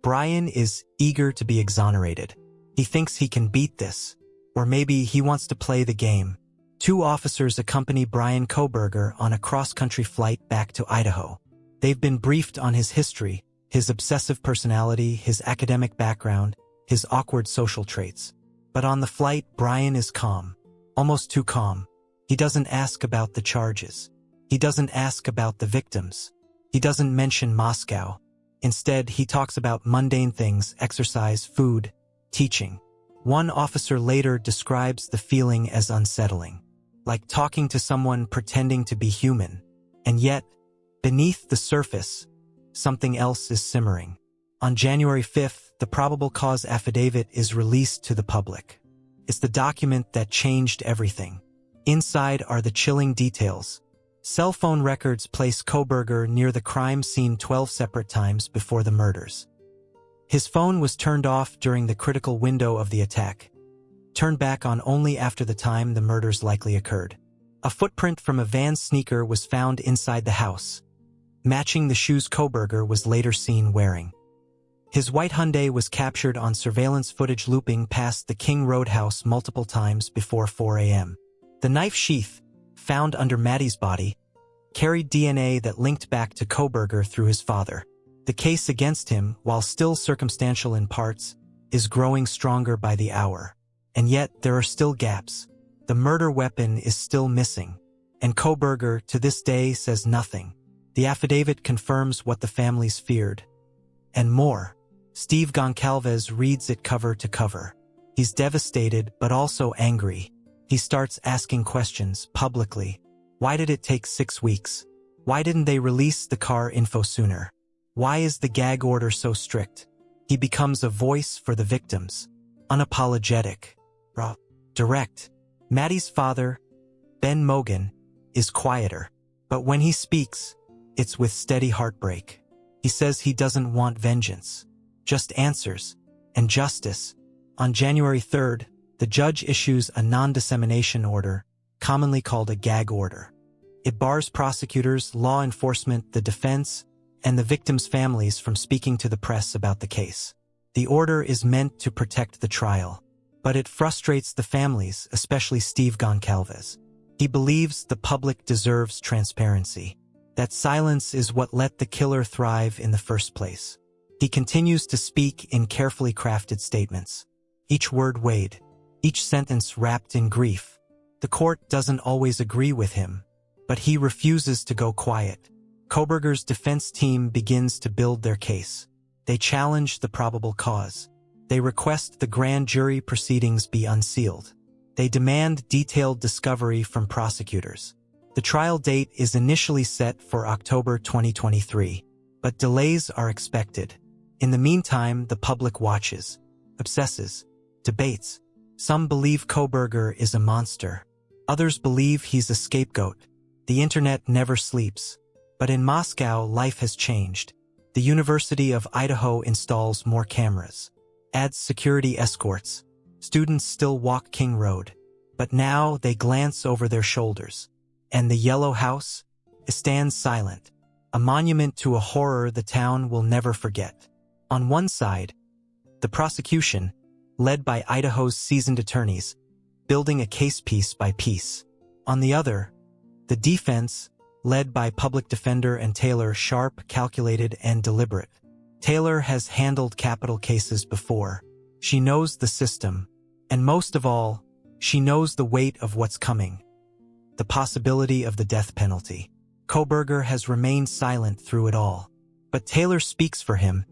Bryan is eager to be exonerated. He thinks he can beat this. Or maybe he wants to play the game. 2 officers accompany Bryan Kohberger on a cross-country flight back to Idaho. They've been briefed on his history, his obsessive personality, his academic background, his awkward social traits. But on the flight, Bryan is calm. Almost too calm. He doesn't ask about the charges. He doesn't ask about the victims. He doesn't mention Moscow. Instead, he talks about mundane things: exercise, food, teaching. One officer later describes the feeling as unsettling, like talking to someone pretending to be human. And yet, beneath the surface, something else is simmering. On January 5th, the probable cause affidavit is released to the public. It's the document that changed everything. Inside are the chilling details. Cell phone records place Kohberger near the crime scene 12 separate times before the murders. His phone was turned off during the critical window of the attack, turned back on only after the time the murders likely occurred. A footprint from a Vans sneaker was found inside the house, matching the shoes Kohberger was later seen wearing. His white Hyundai was captured on surveillance footage looping past the King Road house multiple times before 4 a.m. The knife sheath, found under Maddie's body, carried DNA that linked back to Kohberger through his father. The case against him, while still circumstantial in parts, is growing stronger by the hour. And yet, there are still gaps. The murder weapon is still missing, and Kohberger, to this day, says nothing. The affidavit confirms what the families feared. And more. Steve Goncalves reads it cover to cover. He's devastated, but also angry. He starts asking questions, publicly. Why did it take 6 weeks? Why didn't they release the car info sooner? Why is the gag order so strict? He becomes a voice for the victims. Unapologetic. Raw. Direct. Maddie's father, Ben Mogen, is quieter. But when he speaks, it's with steady heartbreak. He says he doesn't want vengeance, just answers, and justice. On January 3rd, the judge issues a non-dissemination order, commonly called a gag order. It bars prosecutors, law enforcement, the defense, and the victims' families from speaking to the press about the case. The order is meant to protect the trial, but it frustrates the families, especially Steve Goncalves. He believes the public deserves transparency. That silence is what let the killer thrive in the first place. He continues to speak in carefully crafted statements. Each word weighed, each sentence wrapped in grief. The court doesn't always agree with him, but he refuses to go quiet. Kohberger's defense team begins to build their case. They challenge the probable cause. They request the grand jury proceedings be unsealed. They demand detailed discovery from prosecutors. The trial date is initially set for October 2023, but delays are expected. In the meantime, the public watches, obsesses, debates. Some believe Kohberger is a monster. Others believe he's a scapegoat. The internet never sleeps. But in Moscow, life has changed. The University of Idaho installs more cameras, adds security escorts. Students still walk King Road, but now they glance over their shoulders. And the yellow house stands silent, a monument to a horror the town will never forget. On one side, the prosecution, led by Idaho's seasoned attorneys, building a case piece by piece. On the other, the defense, led by public defender and Taylor, sharp, calculated, and deliberate. Taylor has handled capital cases before. She knows the system, and most of all, she knows the weight of what's coming. The possibility of the death penalty. Kohberger has remained silent through it all. But Taylor speaks for him,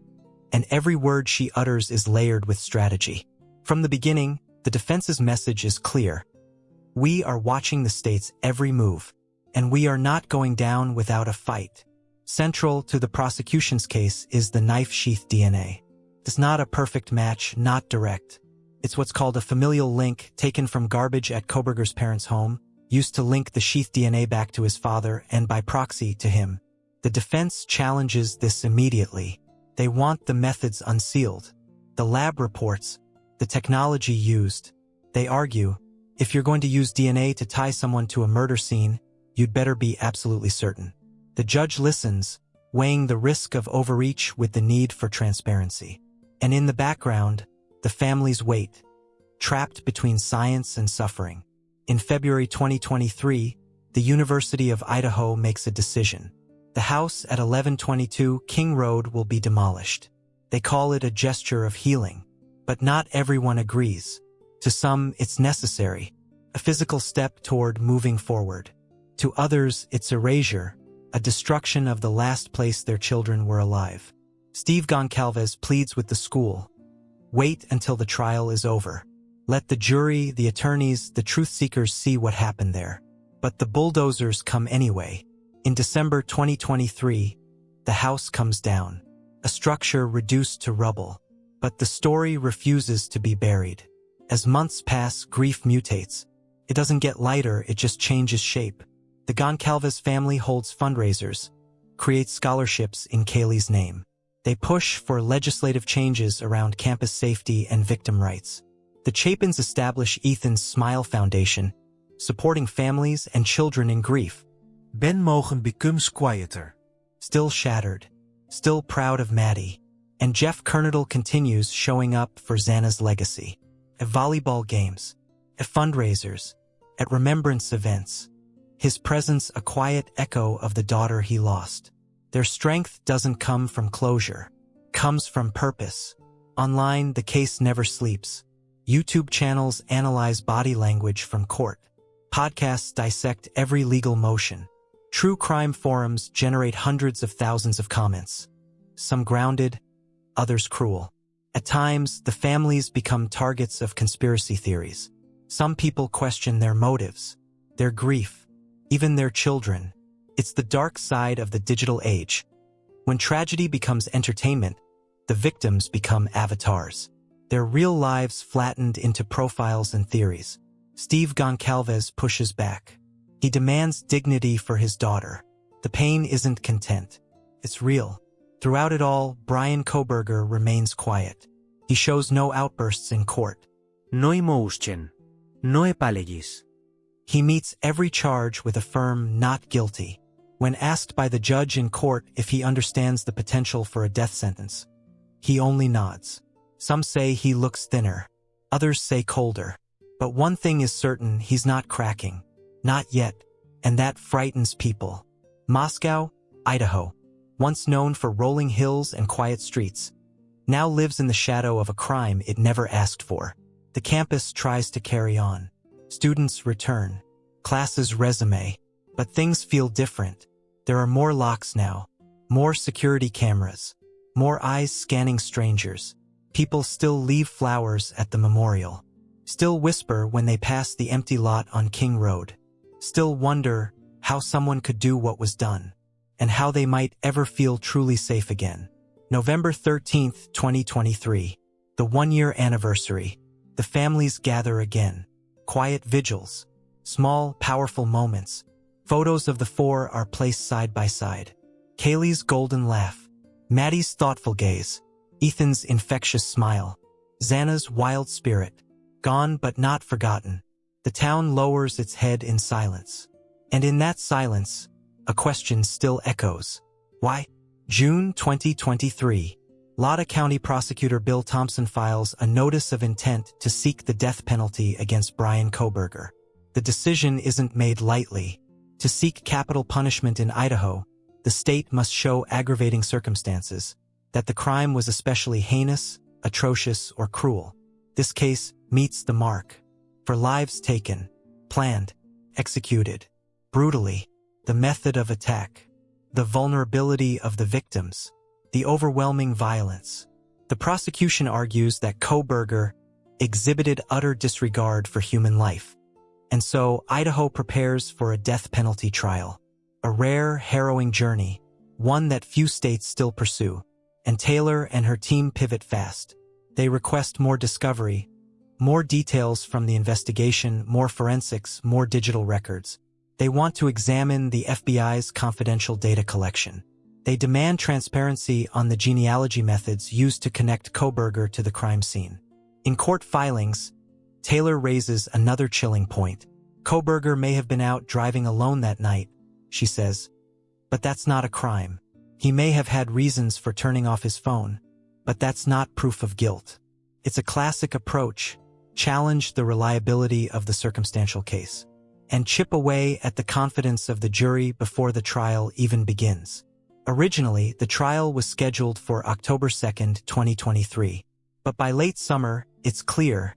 and every word she utters is layered with strategy. From the beginning, the defense's message is clear. We are watching the state's every move, and we are not going down without a fight. Central to the prosecution's case is the knife sheath DNA. It's not a perfect match, not direct. It's what's called a familial link taken from garbage at Kohberger's parents' home, used to link the sheath DNA back to his father and by proxy to him. The defense challenges this immediately. They want the methods unsealed. The lab reports, the technology used. They argue, if you're going to use DNA to tie someone to a murder scene, you'd better be absolutely certain. The judge listens, weighing the risk of overreach with the need for transparency. And in the background, the families wait, trapped between science and suffering. In February 2023, the University of Idaho makes a decision. The house at 1122 King Road will be demolished. They call it a gesture of healing. But not everyone agrees. To some, it's necessary, a physical step toward moving forward. To others, it's erasure, a destruction of the last place their children were alive. Steve Goncalves pleads with the school. Wait until the trial is over. Let the jury, the attorneys, the truth-seekers see what happened there. But the bulldozers come anyway. In December 2023, the house comes down, a structure reduced to rubble. But the story refuses to be buried. As months pass, grief mutates. It doesn't get lighter, it just changes shape. The Goncalves family holds fundraisers, creates scholarships in Kaylee's name. They push for legislative changes around campus safety and victim rights. The Chapins establish Ethan's Smile Foundation, supporting families and children in grief. Ben Mogen becomes quieter. still shattered, still proud of Maddie. And Jeff Kernodle continues showing up for Xana's legacy. At volleyball games, at fundraisers, at remembrance events. His presence a quiet echo of the daughter he lost. Their strength doesn't come from closure, comes from purpose. Online, the case never sleeps. YouTube channels analyze body language from court. Podcasts dissect every legal motion. True crime forums generate hundreds of thousands of comments. Some grounded, others cruel. At times, the families become targets of conspiracy theories. Some people question their motives, their grief, even their children. It's the dark side of the digital age. When tragedy becomes entertainment, the victims become avatars. Their real lives flattened into profiles and theories. Steve Goncalves pushes back. He demands dignity for his daughter. The pain isn't content. It's real. Throughout it all, Bryan Kohberger remains quiet. He shows no outbursts in court. No emotion. No apologies. He meets every charge with a firm not guilty. When asked by the judge in court if he understands the potential for a death sentence, he only nods. Some say he looks thinner. Others say colder. But one thing is certain, he's not cracking. Not yet. And that frightens people. Moscow, Idaho, once known for rolling hills and quiet streets, now lives in the shadow of a crime it never asked for. The campus tries to carry on. Students return. Classes resume. But things feel different. There are more locks now. More security cameras. More eyes scanning strangers. People still leave flowers at the memorial. Still whisper when they pass the empty lot on King Road. Still wonder how someone could do what was done, and how they might ever feel truly safe again. November 13th, 2023. The one-year anniversary. The families gather again. Quiet vigils. Small, powerful moments. Photos of the four are placed side by side. Kaylee's golden laugh. Maddie's thoughtful gaze. Ethan's infectious smile. Xana's wild spirit. Gone but not forgotten. The town lowers its head in silence. And in that silence, a question still echoes. Why? June 2023. Lotta County Prosecutor Bill Thompson files a notice of intent to seek the death penalty against Bryan Kohberger. The decision isn't made lightly. To seek capital punishment in Idaho, the state must show aggravating circumstances, that the crime was especially heinous, atrocious, or cruel. This case meets the mark. For lives taken, planned, executed, brutally, the method of attack, the vulnerability of the victims, the overwhelming violence. The prosecution argues that Kohberger exhibited utter disregard for human life. And so Idaho prepares for a death penalty trial. A rare, harrowing journey, one that few states still pursue. And Taylor and her team pivot fast. They request more discovery, more details from the investigation, more forensics, more digital records. They want to examine the FBI's confidential data collection. They demand transparency on the genealogy methods used to connect Kohberger to the crime scene. In court filings, Taylor raises another chilling point. Kohberger may have been out driving alone that night, she says. But that's not a crime. He may have had reasons for turning off his phone, but that's not proof of guilt. It's a classic approach. Challenge the reliability of the circumstantial case, and chip away at the confidence of the jury before the trial even begins. Originally, the trial was scheduled for October 2nd, 2023. But by late summer, it's clear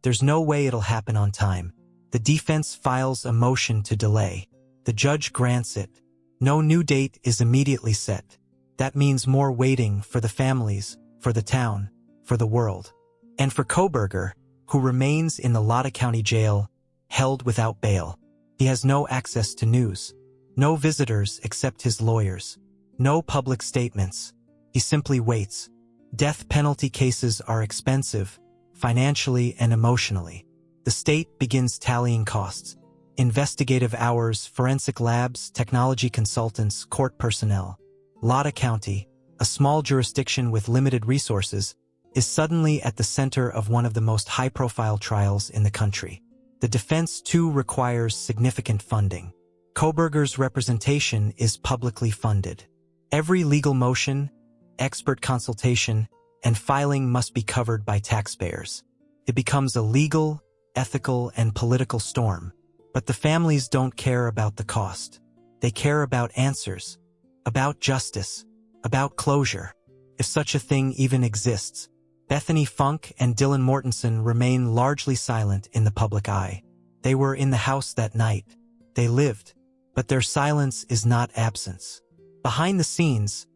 there's no way it'll happen on time. The defense files a motion to delay. The judge grants it. No new date is immediately set. That means more waiting for the families, for the town, for the world. And for Kohberger, who remains in the Lotta County Jail, held without bail. He has no access to news, no visitors except his lawyers, no public statements. He simply waits. Death penalty cases are expensive, financially and emotionally. The state begins tallying costs. Investigative hours, forensic labs, technology consultants, court personnel. Lotta County, a small jurisdiction with limited resources, is suddenly at the center of one of the most high-profile trials in the country. The defense, too, requires significant funding. Kohberger's representation is publicly funded. Every legal motion, expert consultation, and filing must be covered by taxpayers. It becomes a legal, ethical, and political storm. But the families don't care about the cost. They care about answers, about justice, about closure, if such a thing even exists. Bethany Funk and Dylan Mortensen remain largely silent in the public eye. They were in the house that night. They lived, but their silence is not absence. Behind the scenes,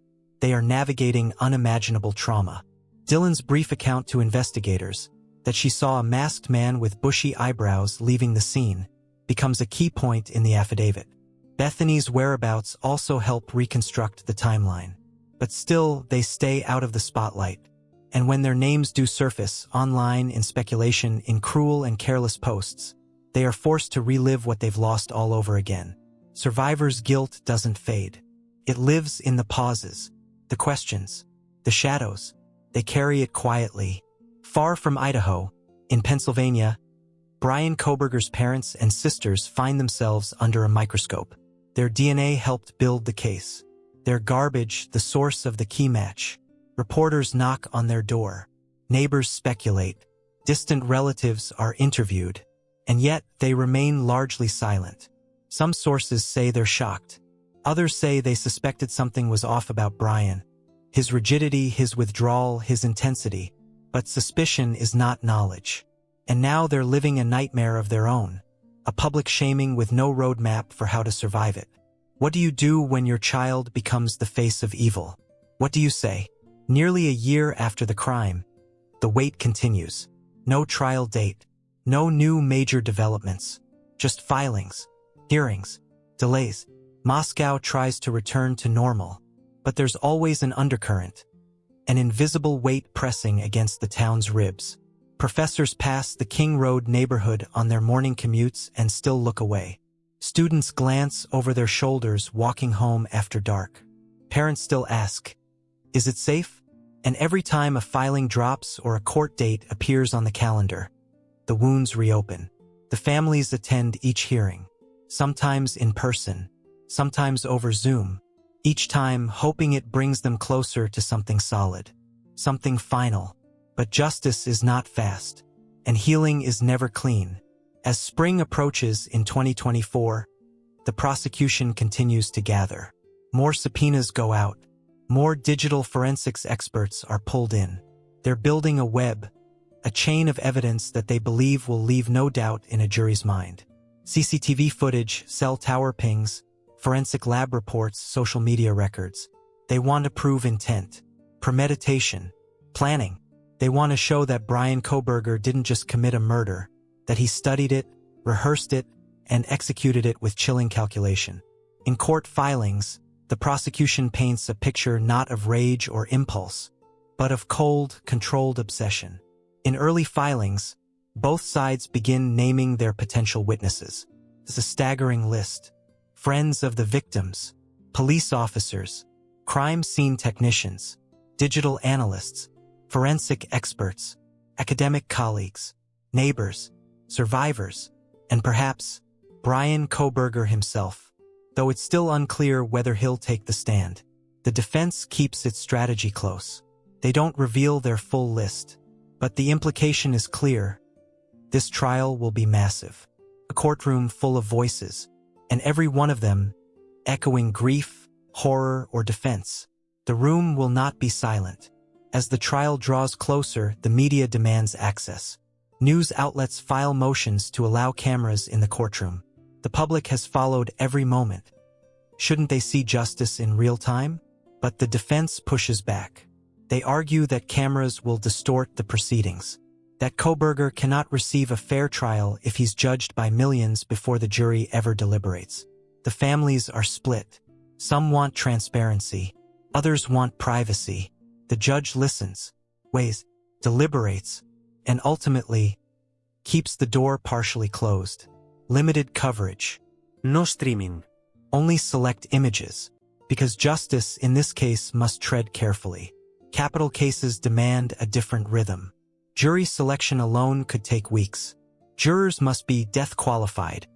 they are navigating unimaginable trauma. Dylan's brief account to investigators, that she saw a masked man with bushy eyebrows leaving the scene, becomes a key point in the affidavit. Bethany's whereabouts also help reconstruct the timeline. But still, they stay out of the spotlight. And when their names do surface online in speculation in cruel and careless posts, they are forced to relive what they've lost all over again. Survivors' guilt doesn't fade. It lives in the pauses, the questions, the shadows. They carry it quietly. Far from Idaho, in Pennsylvania, Bryan Kohberger's parents and sisters find themselves under a microscope. Their DNA helped build the case. Their garbage, the source of the key match. Reporters knock on their door. Neighbors speculate. Distant relatives are interviewed. And yet, they remain largely silent. Some sources say they're shocked. Others say they suspected something was off about Bryan. His rigidity, his withdrawal, his intensity. But suspicion is not knowledge. And now they're living a nightmare of their own. A public shaming with no roadmap for how to survive it. What do you do when your child becomes the face of evil? What do you say? Nearly a year after the crime, the wait continues. No trial date. No new major developments. Just filings, hearings, delays. Moscow tries to return to normal. But there's always an undercurrent. An invisible weight pressing against the town's ribs. Professors pass the King Road neighborhood on their morning commutes and still look away. Students glance over their shoulders walking home after dark. Parents still ask, is it safe? And every time a filing drops or a court date appears on the calendar, the wounds reopen. The families attend each hearing, sometimes in person, sometimes over Zoom, each time hoping it brings them closer to something solid, something final. But justice is not fast, and healing is never clean. As spring approaches in 2024, the prosecution continues to gather. More subpoenas go out. More digital forensics experts are pulled in. They're building a web, a chain of evidence that they believe will leave no doubt in a jury's mind. CCTV footage, cell tower pings, forensic lab reports, social media records. They want to prove intent, premeditation, planning. They want to show that Bryan Kohberger didn't just commit a murder, that he studied it, rehearsed it, and executed it with chilling calculation. In court filings, the prosecution paints a picture not of rage or impulse, but of cold, controlled obsession. In early filings, both sides begin naming their potential witnesses. It's a staggering list. Friends of the victims, police officers, crime scene technicians, digital analysts, forensic experts, academic colleagues, neighbors, survivors, and perhaps Bryan Kohberger himself. Though it's still unclear whether he'll take the stand, the defense keeps its strategy close. They don't reveal their full list, but the implication is clear. This trial will be massive. A courtroom full of voices, and every one of them echoing grief, horror, or defense. The room will not be silent. As the trial draws closer, the media demands access. News outlets file motions to allow cameras in the courtroom. The public has followed every moment. Shouldn't they see justice in real time? But the defense pushes back. They argue that cameras will distort the proceedings, that Kohberger cannot receive a fair trial if he's judged by millions before the jury ever deliberates. The families are split. Some want transparency. Others want privacy. The judge listens, weighs, deliberates, and ultimately keeps the door partially closed. Limited coverage. No streaming. Only select images, because justice in this case must tread carefully. Capital cases demand a different rhythm. Jury selection alone could take weeks. Jurors must be death qualified,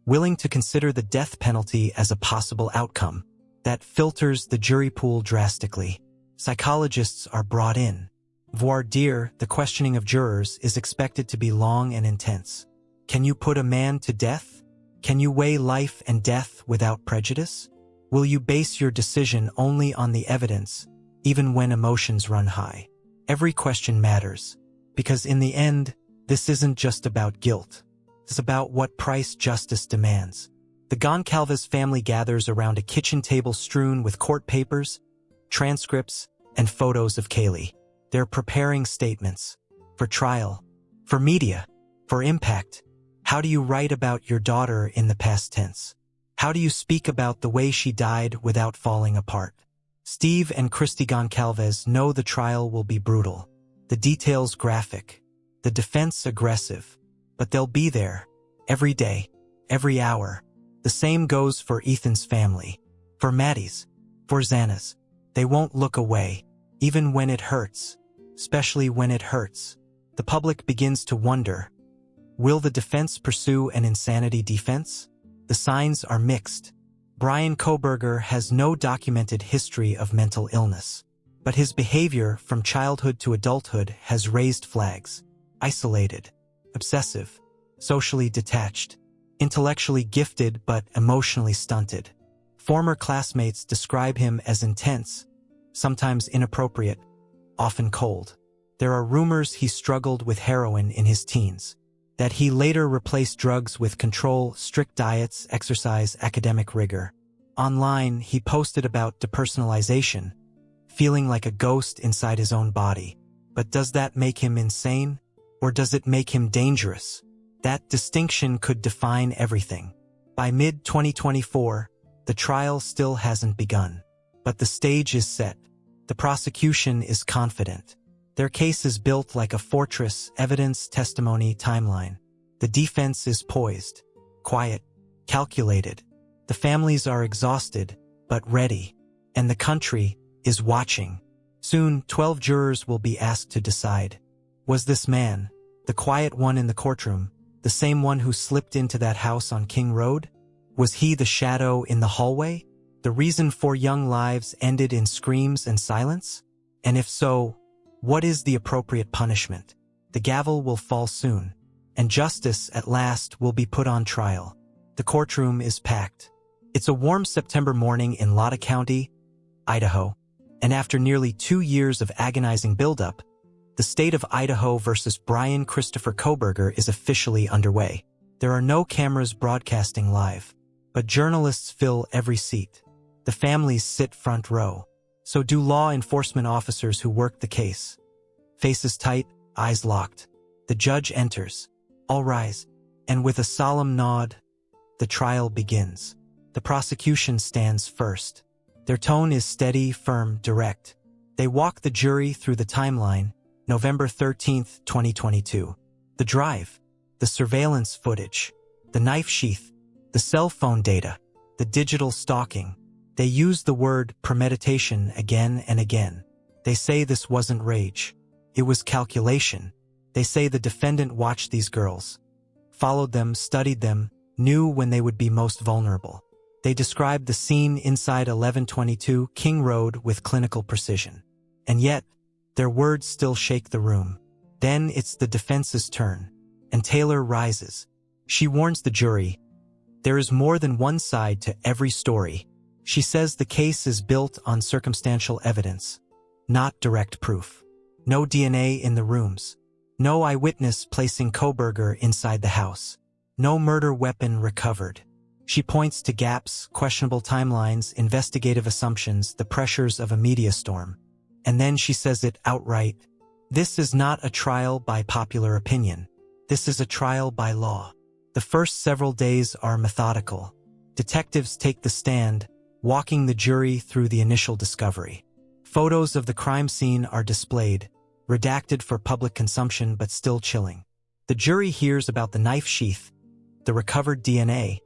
willing to consider the death penalty as a possible outcome. That filters the jury pool drastically. Psychologists are brought in. Voir dire, the questioning of jurors, is expected to be long and intense. Can you put a man to death? Can you weigh life and death without prejudice? Will you base your decision only on the evidence, even when emotions run high? Every question matters, because in the end, this isn't just about guilt. It's about what price justice demands. The Goncalves family gathers around a kitchen table strewn with court papers, transcripts, and photos of Kaylee. They're preparing statements. For trial. For media. For impact. How do you write about your daughter in the past tense? How do you speak about the way she died without falling apart? Steve and Christy Goncalves know the trial will be brutal. The details graphic. The defense aggressive. But they'll be there. Every day. Every hour. The same goes for Ethan's family. For Maddie's. For Xana's. They won't look away. Even when it hurts. Especially when it hurts. The public begins to wonder. Will the defense pursue an insanity defense? The signs are mixed. Bryan Kohberger has no documented history of mental illness. But his behavior from childhood to adulthood has raised flags. Isolated. Obsessive. Socially detached. Intellectually gifted but emotionally stunted. Former classmates describe him as intense, sometimes inappropriate, often cold. There are rumors he struggled with heroin in his teens, that he later replaced drugs with control, strict diets, exercise, academic rigor. Online, he posted about depersonalization, feeling like a ghost inside his own body. But does that make him insane? Or does it make him dangerous? That distinction could define everything. By mid-2024, the trial still hasn't begun. But the stage is set. The prosecution is confident. Their case is built like a fortress, evidence, testimony, timeline. The defense is poised, quiet, calculated. The families are exhausted, but ready. And the country is watching. Soon, 12 jurors will be asked to decide. Was this man, the quiet one in the courtroom, the same one who slipped into that house on King Road? Was he the shadow in the hallway? The reason 4 young lives ended in screams and silence? And if so, what is the appropriate punishment? The gavel will fall soon, and justice at last will be put on trial. The courtroom is packed. It's a warm September morning in Lotta County, Idaho, and after nearly 2 years of agonizing buildup, the state of Idaho versus Bryan Christopher Kohberger is officially underway. There are no cameras broadcasting live, but journalists fill every seat. The families sit front row. So do law enforcement officers who work the case. Faces tight, eyes locked. The judge enters. All rise. And with a solemn nod, the trial begins. The prosecution stands first. Their tone is steady, firm, direct. They walk the jury through the timeline, November 13th, 2022. The drive, the surveillance footage, the knife sheath, the cell phone data, the digital stalking. They use the word premeditation again and again. They say this wasn't rage. It was calculation. They say the defendant watched these girls, followed them, studied them, knew when they would be most vulnerable. They describe the scene inside 1122 King Road with clinical precision. And yet, their words still shake the room. Then it's the defense's turn, and Taylor rises. She warns the jury, there is more than one side to every story. She says the case is built on circumstantial evidence, not direct proof. No DNA in the rooms. No eyewitness placing Kohberger inside the house. No murder weapon recovered. She points to gaps, questionable timelines, investigative assumptions, the pressures of a media storm. And then she says it outright. This is not a trial by popular opinion. This is a trial by law. The first several days are methodical. Detectives take the stand, walking the jury through the initial discovery. Photos of the crime scene are displayed, redacted for public consumption but still chilling. The jury hears about the knife sheath, the recovered DNA,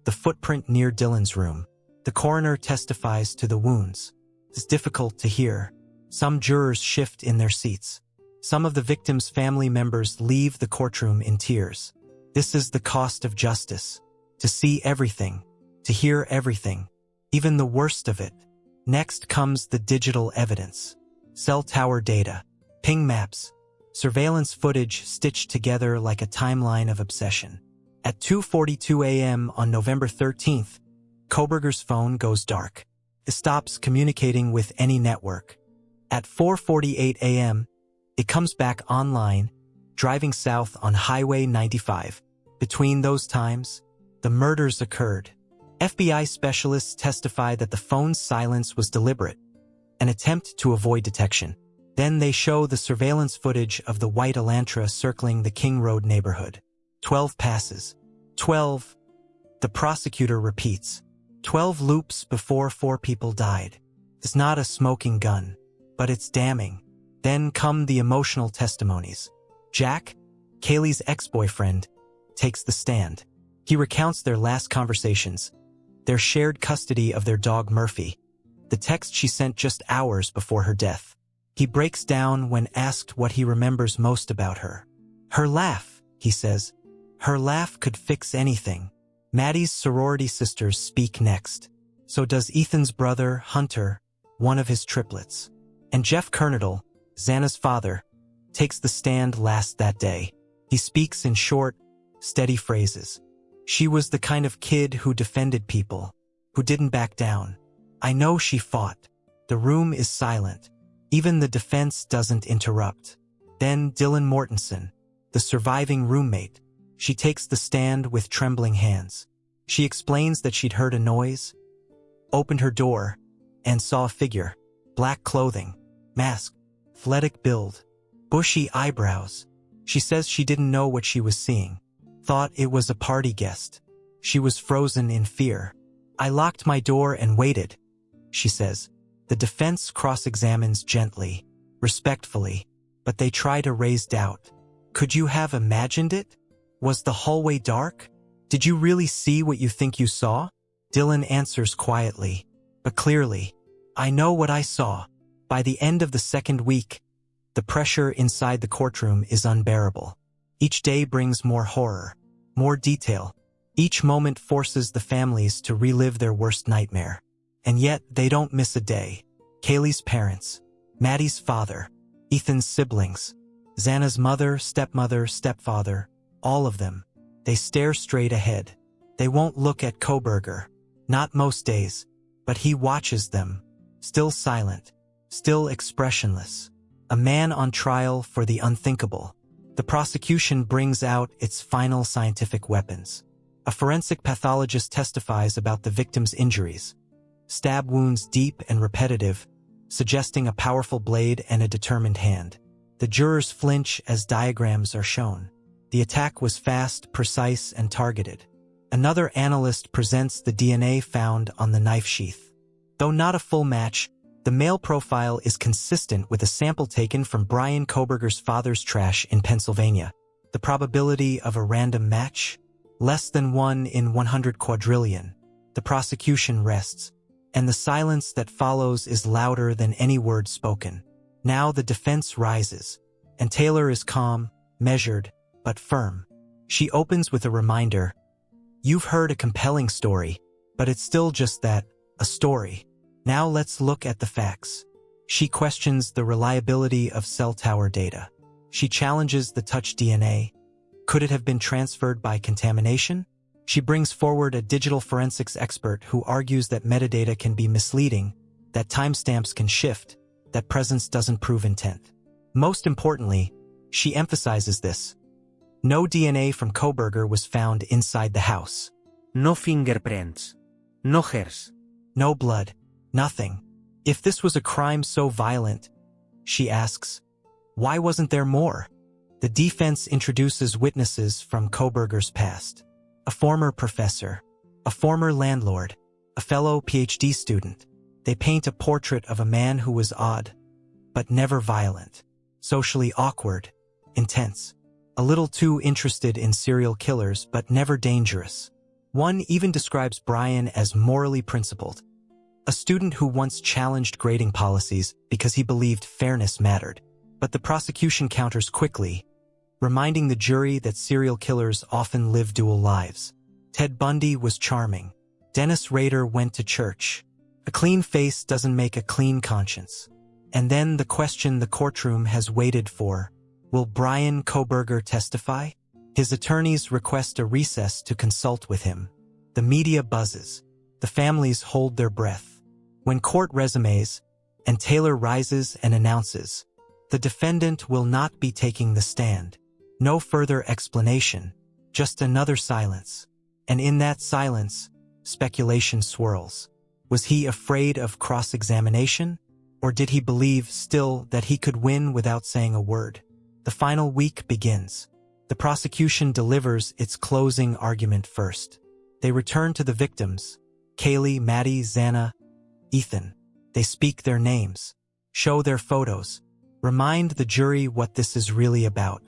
the footprint near Dylan's room. The coroner testifies to the wounds. It's difficult to hear. Some jurors shift in their seats. Some of the victims' family members leave the courtroom in tears. This is the cost of justice. To see everything, to hear everything, even the worst of it. Next comes the digital evidence. Cell tower data, ping maps, surveillance footage stitched together like a timeline of obsession. At 2:42 a.m. on November 13th, Kohberger's phone goes dark. It stops communicating with any network. At 4:48 a.m., it comes back online, driving south on Highway 95. Between those times, the murders occurred. FBI specialists testify that the phone's silence was deliberate, an attempt to avoid detection. Then they show the surveillance footage of the white Elantra circling the King Road neighborhood. 12 passes. 12. The prosecutor repeats. 12 loops before 4 people died. It's not a smoking gun, but it's damning. Then come the emotional testimonies. Jack, Kaylee's ex-boyfriend, takes the stand. He recounts their last conversations, their shared custody of their dog Murphy, the text she sent just hours before her death. He breaks down when asked what he remembers most about her. Her laugh, he says. Her laugh could fix anything. Maddie's sorority sisters speak next. So does Ethan's brother, Hunter, one of his triplets. And Jeff Kernodle, Xana's father, takes the stand last that day. He speaks in short, steady phrases. She was the kind of kid who defended people, who didn't back down. I know she fought. The room is silent. Even the defense doesn't interrupt. Then Dylan Mortensen, the surviving roommate. She takes the stand with trembling hands. She explains that she'd heard a noise, opened her door, and saw a figure. Black clothing, mask, athletic build, bushy eyebrows. She says she didn't know what she was seeing. Thought it was a party guest. She was frozen in fear. I locked my door and waited, she says. The defense cross-examines gently, respectfully, but they try to raise doubt. Could you have imagined it? Was the hallway dark? Did you really see what you think you saw? Dylan answers quietly, but clearly. I know what I saw. By the end of the second week, the pressure inside the courtroom is unbearable. Each day brings more horror, more detail. Each moment forces the families to relive their worst nightmare. And yet, they don't miss a day. Kaylee's parents, Maddie's father, Ethan's siblings, Xana's mother, stepmother, stepfather, all of them. They stare straight ahead. They won't look at Kohberger. Not most days. But he watches them. Still silent. Still expressionless. A man on trial for the unthinkable. The prosecution brings out its final scientific weapons. A forensic pathologist testifies about the victim's injuries. Stab wounds deep and repetitive, suggesting a powerful blade and a determined hand. The jurors flinch as diagrams are shown. The attack was fast, precise, and targeted. Another analyst presents the DNA found on the knife sheath. Though not a full match, the male profile is consistent with a sample taken from Bryan Kohberger's father's trash in Pennsylvania. The probability of a random match? Less than 1 in 100 quadrillion. The prosecution rests, and the silence that follows is louder than any word spoken. Now the defense rises, and Taylor is calm, measured, but firm. She opens with a reminder. You've heard a compelling story, but it's still just that, a story. Now let's look at the facts. She questions the reliability of cell tower data. She challenges the touch DNA. Could it have been transferred by contamination? She brings forward a digital forensics expert who argues that metadata can be misleading, that timestamps can shift, that presence doesn't prove intent. Most importantly, she emphasizes this. No DNA from Kohberger was found inside the house. No fingerprints. No hairs. No blood. Nothing. If this was a crime so violent, she asks, why wasn't there more? The defense introduces witnesses from Kohberger's past. A former professor, a former landlord, a fellow PhD student. They paint a portrait of a man who was odd, but never violent, socially awkward, intense, a little too interested in serial killers but never dangerous. One even describes Bryan as morally principled, a student who once challenged grading policies because he believed fairness mattered. But the prosecution counters quickly, reminding the jury that serial killers often live dual lives. Ted Bundy was charming, Dennis Rader went to church. A clean face doesn't make a clean conscience. And then the question the courtroom has waited for: will Bryan Kohberger testify? His attorneys request a recess to consult with him. The media buzzes. The families hold their breath. When court resumes, and Taylor rises and announces, the defendant will not be taking the stand. No further explanation, just another silence. And in that silence, speculation swirls. Was he afraid of cross-examination? Or did he believe still that he could win without saying a word? The final week begins. The prosecution delivers its closing argument first. They return to the victims: Kaylee, Maddie, Xana, Ethan. They speak their names, show their photos, remind the jury what this is really about.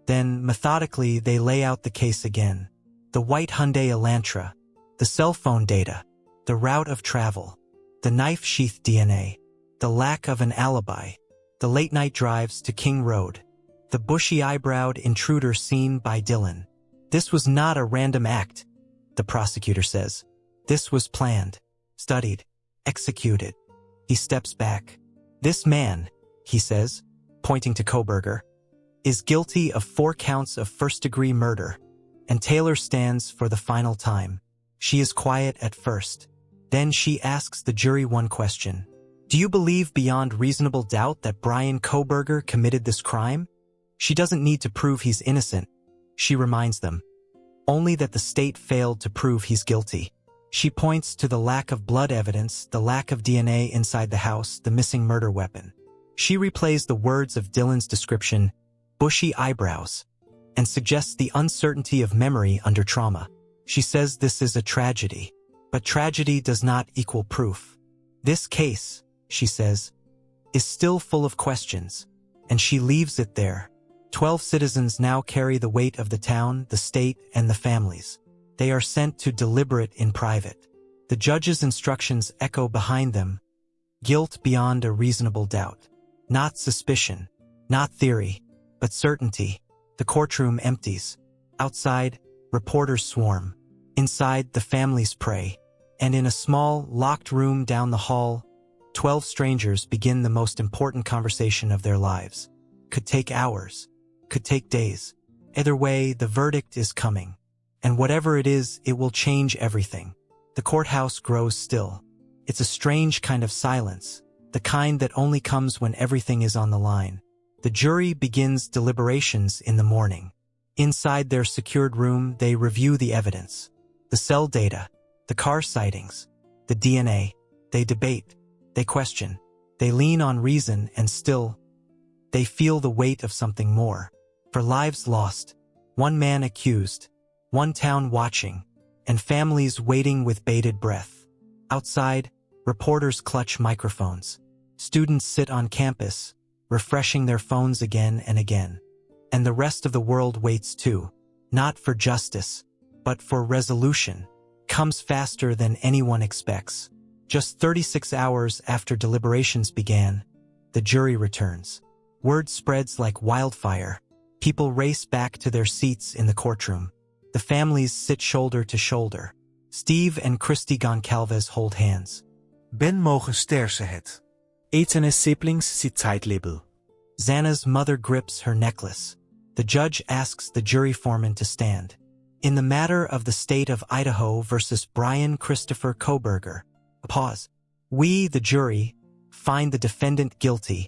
Then, methodically, they lay out the case again. The white Hyundai Elantra, the cell phone data, the route of travel, the knife sheath DNA, the lack of an alibi, the late-night drives to King Road, the bushy-eyebrowed intruder seen by Dylan. This was not a random act, the prosecutor says. This was planned, studied, executed. He steps back. This man, he says, pointing to Kohberger, is guilty of 4 counts of first-degree murder. And Taylor stands for the final time. She is quiet at first. Then she asks the jury one question. Do you believe beyond reasonable doubt that Bryan Kohberger committed this crime? She doesn't need to prove he's innocent. She reminds them. Only that the state failed to prove he's guilty. She points to the lack of blood evidence, the lack of DNA inside the house, the missing murder weapon. She replays the words of Dylan's description, bushy eyebrows, and suggests the uncertainty of memory under trauma. She says this is a tragedy, but tragedy does not equal proof. This case, she says, is still full of questions, and she leaves it there. 12 citizens now carry the weight of the town, the state, and the families. They are sent to deliberate in private. The judge's instructions echo behind them. Guilt beyond a reasonable doubt. Not suspicion, not theory, but certainty. The courtroom empties. Outside, reporters swarm. Inside, the families pray. And in a small, locked room down the hall, 12 strangers begin the most important conversation of their lives. Could take hours, could take days. Either way, the verdict is coming. And whatever it is, it will change everything. The courthouse grows still. It's a strange kind of silence, the kind that only comes when everything is on the line. The jury begins deliberations in the morning. Inside their secured room, they review the evidence. The cell data, the car sightings, the DNA. They debate, they question, they lean on reason, and still, they feel the weight of something more. For lives lost, one man accused, one town watching, and families waiting with bated breath. Outside, reporters clutch microphones. Students sit on campus, refreshing their phones again and again. And the rest of the world waits too, not for justice, but for resolution. Comes faster than anyone expects. Just 36 hours after deliberations began, the jury returns. Word spreads like wildfire. People race back to their seats in the courtroom. The families sit shoulder to shoulder. Steve and Christy Goncalves hold hands. Ben Mogen sterse het. Etene siblings sit Zeitlabel. Xana's mother grips her necklace. The judge asks the jury foreman to stand. In the matter of the state of Idaho versus Bryan Christopher Kohberger. A pause. We, the jury, find the defendant guilty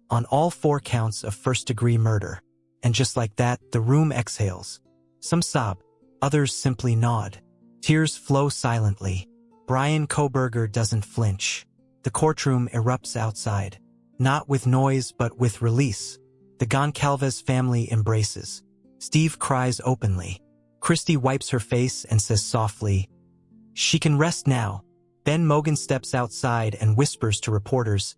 on all 4 counts of first-degree murder. And just like that, the room exhales. Some sob. Others simply nod. Tears flow silently. Bryan Kohberger doesn't flinch. The courtroom erupts outside. Not with noise, but with release. The Goncalves family embraces. Steve cries openly. Christy wipes her face and says softly, "She can rest now." Ben Mogen steps outside and whispers to reporters,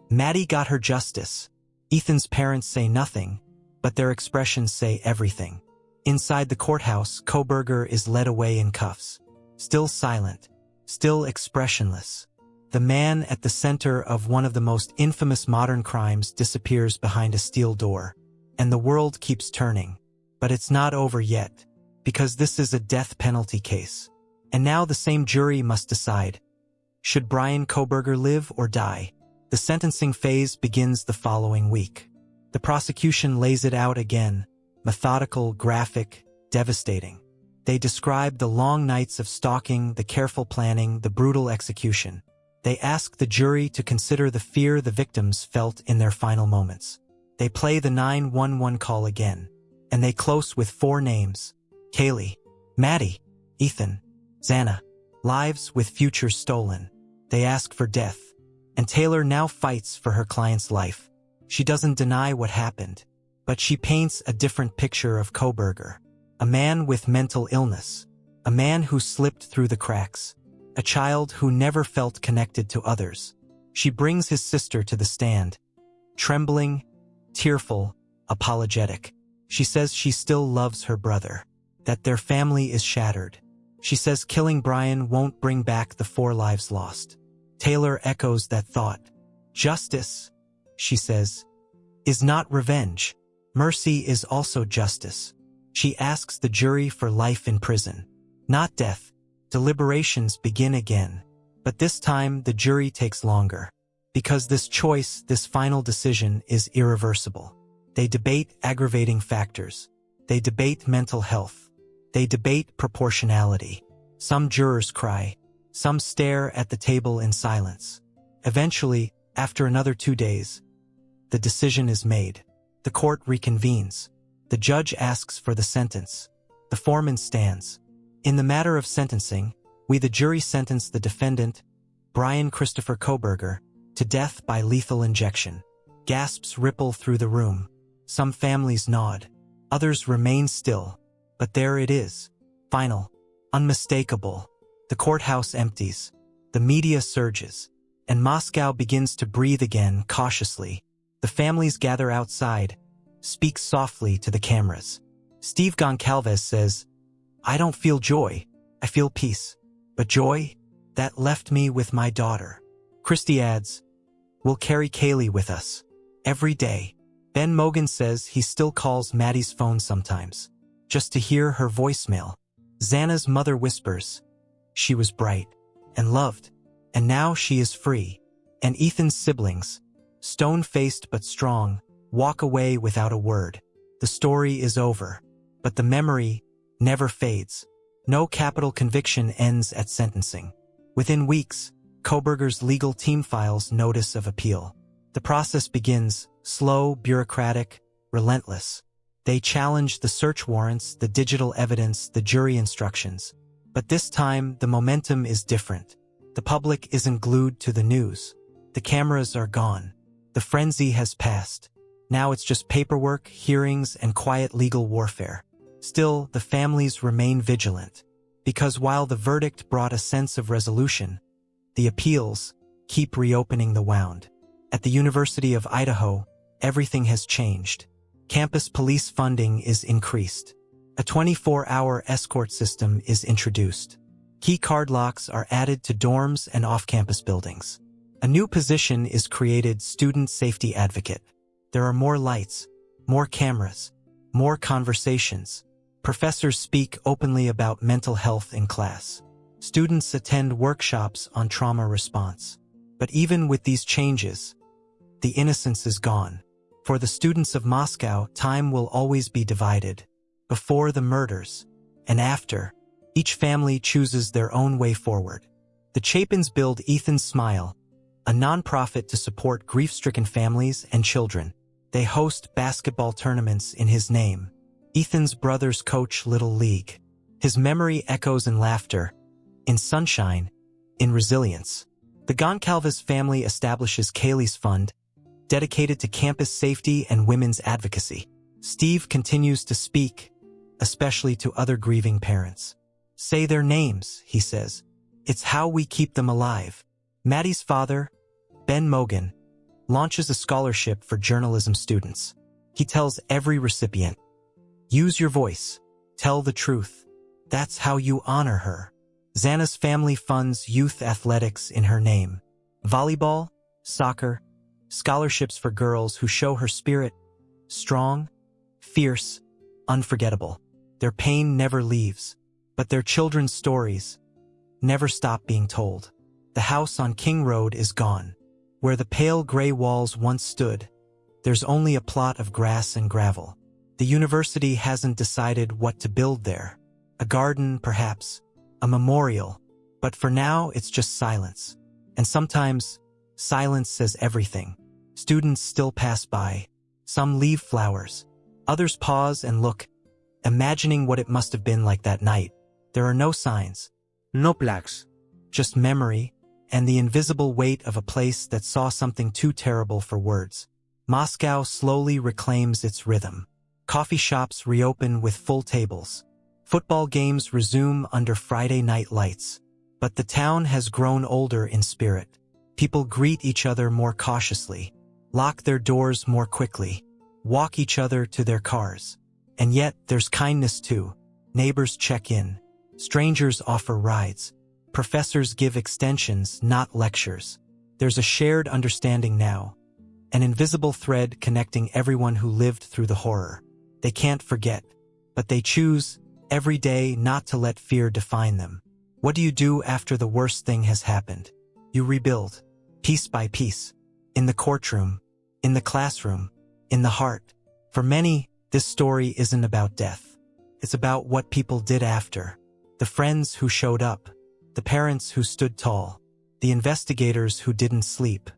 "Maddie got her justice." Ethan's parents say nothing, but their expressions say everything. Inside the courthouse, Kohberger is led away in cuffs. Still silent, still expressionless. The man at the center of one of the most infamous modern crimes disappears behind a steel door. And the world keeps turning. But it's not over yet, because this is a death penalty case. And now the same jury must decide. Should Bryan Kohberger live or die? The sentencing phase begins the following week. The prosecution lays it out again, methodical, graphic, devastating. They describe the long nights of stalking, the careful planning, the brutal execution. They ask the jury to consider the fear the victims felt in their final moments. They play the 911 call again, and they close with 4 names: Kaylee, Maddie, Ethan, Xana. Lives with futures stolen. They ask for death, and Taylor now fights for her client's life. She doesn't deny what happened, but she paints a different picture of Kohberger. A man with mental illness, a man who slipped through the cracks, a child who never felt connected to others. She brings his sister to the stand, trembling, tearful, apologetic. She says she still loves her brother, that their family is shattered. She says killing Bryan won't bring back the 4 lives lost. Taylor echoes that thought. Justice, she says, is not revenge. Mercy is also justice. She asks the jury for life in prison, not death. Deliberations begin again, but this time the jury takes longer, because this choice, this final decision, is irreversible. They debate aggravating factors. They debate mental health. They debate proportionality. Some jurors cry. Some stare at the table in silence. Eventually, after another 2 days, the decision is made. The court reconvenes. The judge asks for the sentence. The foreman stands. In the matter of sentencing, we the jury sentence the defendant, Bryan Christopher Kohberger, to death by lethal injection. Gasps ripple through the room. Some families nod. Others remain still. But there it is. Final. Unmistakable. The courthouse empties. The media surges. And Moscow begins to breathe again, cautiously. The families gather outside, speak softly to the cameras. Steve Goncalves says, "I don't feel joy. I feel peace. But joy? That left me with my daughter." Christy adds, "We'll carry Kaylee with us. Every day." Ben Mogen says he still calls Maddie's phone sometimes, just to hear her voicemail. Xana's mother whispers, "She was bright and loved, and now she is free." And Ethan's siblings, stone-faced but strong, walk away without a word. The story is over, but the memory never fades. No capital conviction ends at sentencing. Within weeks, Kohberger's legal team files notice of appeal. The process begins, slow, bureaucratic, relentless. They challenge the search warrants, the digital evidence, the jury instructions. But this time, the momentum is different. The public isn't glued to the news. The cameras are gone. The frenzy has passed. Now it's just paperwork, hearings, and quiet legal warfare. Still, the families remain vigilant, because while the verdict brought a sense of resolution, the appeals keep reopening the wound. At the University of Idaho, everything has changed. Campus police funding is increased. A 24-hour escort system is introduced. Key card locks are added to dorms and off-campus buildings. A new position is created, student safety advocate. There are more lights, more cameras, more conversations. Professors speak openly about mental health in class. Students attend workshops on trauma response. But even with these changes, the innocence is gone. For the students of Moscow, time will always be divided. Before the murders, and after, each family chooses their own way forward. The Chapins build Ethan's Smile, a nonprofit to support grief-stricken families and children. They host basketball tournaments in his name. Ethan's brothers coach Little League. His memory echoes in laughter, in sunshine, in resilience. The Goncalves family establishes Kaylee's Fund, dedicated to campus safety and women's advocacy. Steve continues to speak, especially to other grieving parents. "Say their names," he says. "It's how we keep them alive." Maddie's father, Ben Mogen, launches a scholarship for journalism students. He tells every recipient, "Use your voice. Tell the truth. That's how you honor her." Xana's family funds youth athletics in her name. Volleyball, soccer, scholarships for girls who show her spirit, strong, fierce, unforgettable. Their pain never leaves, but their children's stories, never stop being told. The house on King Road is gone. Where the pale gray walls once stood, there's only a plot of grass and gravel. The university hasn't decided what to build there. A garden, perhaps. A memorial. But for now, it's just silence. And sometimes, silence says everything. Students still pass by. Some leave flowers. Others pause and look, imagining what it must have been like that night. There are no signs. No plaques. Just memory, and the invisible weight of a place that saw something too terrible for words. Moscow slowly reclaims its rhythm. Coffee shops reopen with full tables. Football games resume under Friday night lights. But the town has grown older in spirit. People greet each other more cautiously, lock their doors more quickly, walk each other to their cars. And yet, there's kindness too. Neighbors check in. Strangers offer rides. Professors give extensions, not lectures. There's a shared understanding now. An invisible thread connecting everyone who lived through the horror. They can't forget, but they choose, every day, not to let fear define them. What do you do after the worst thing has happened? You rebuild, piece by piece. In the courtroom, in the classroom, in the heart. For many, this story isn't about death. It's about what people did after. The friends who showed up. The parents who stood tall, the investigators who didn't sleep,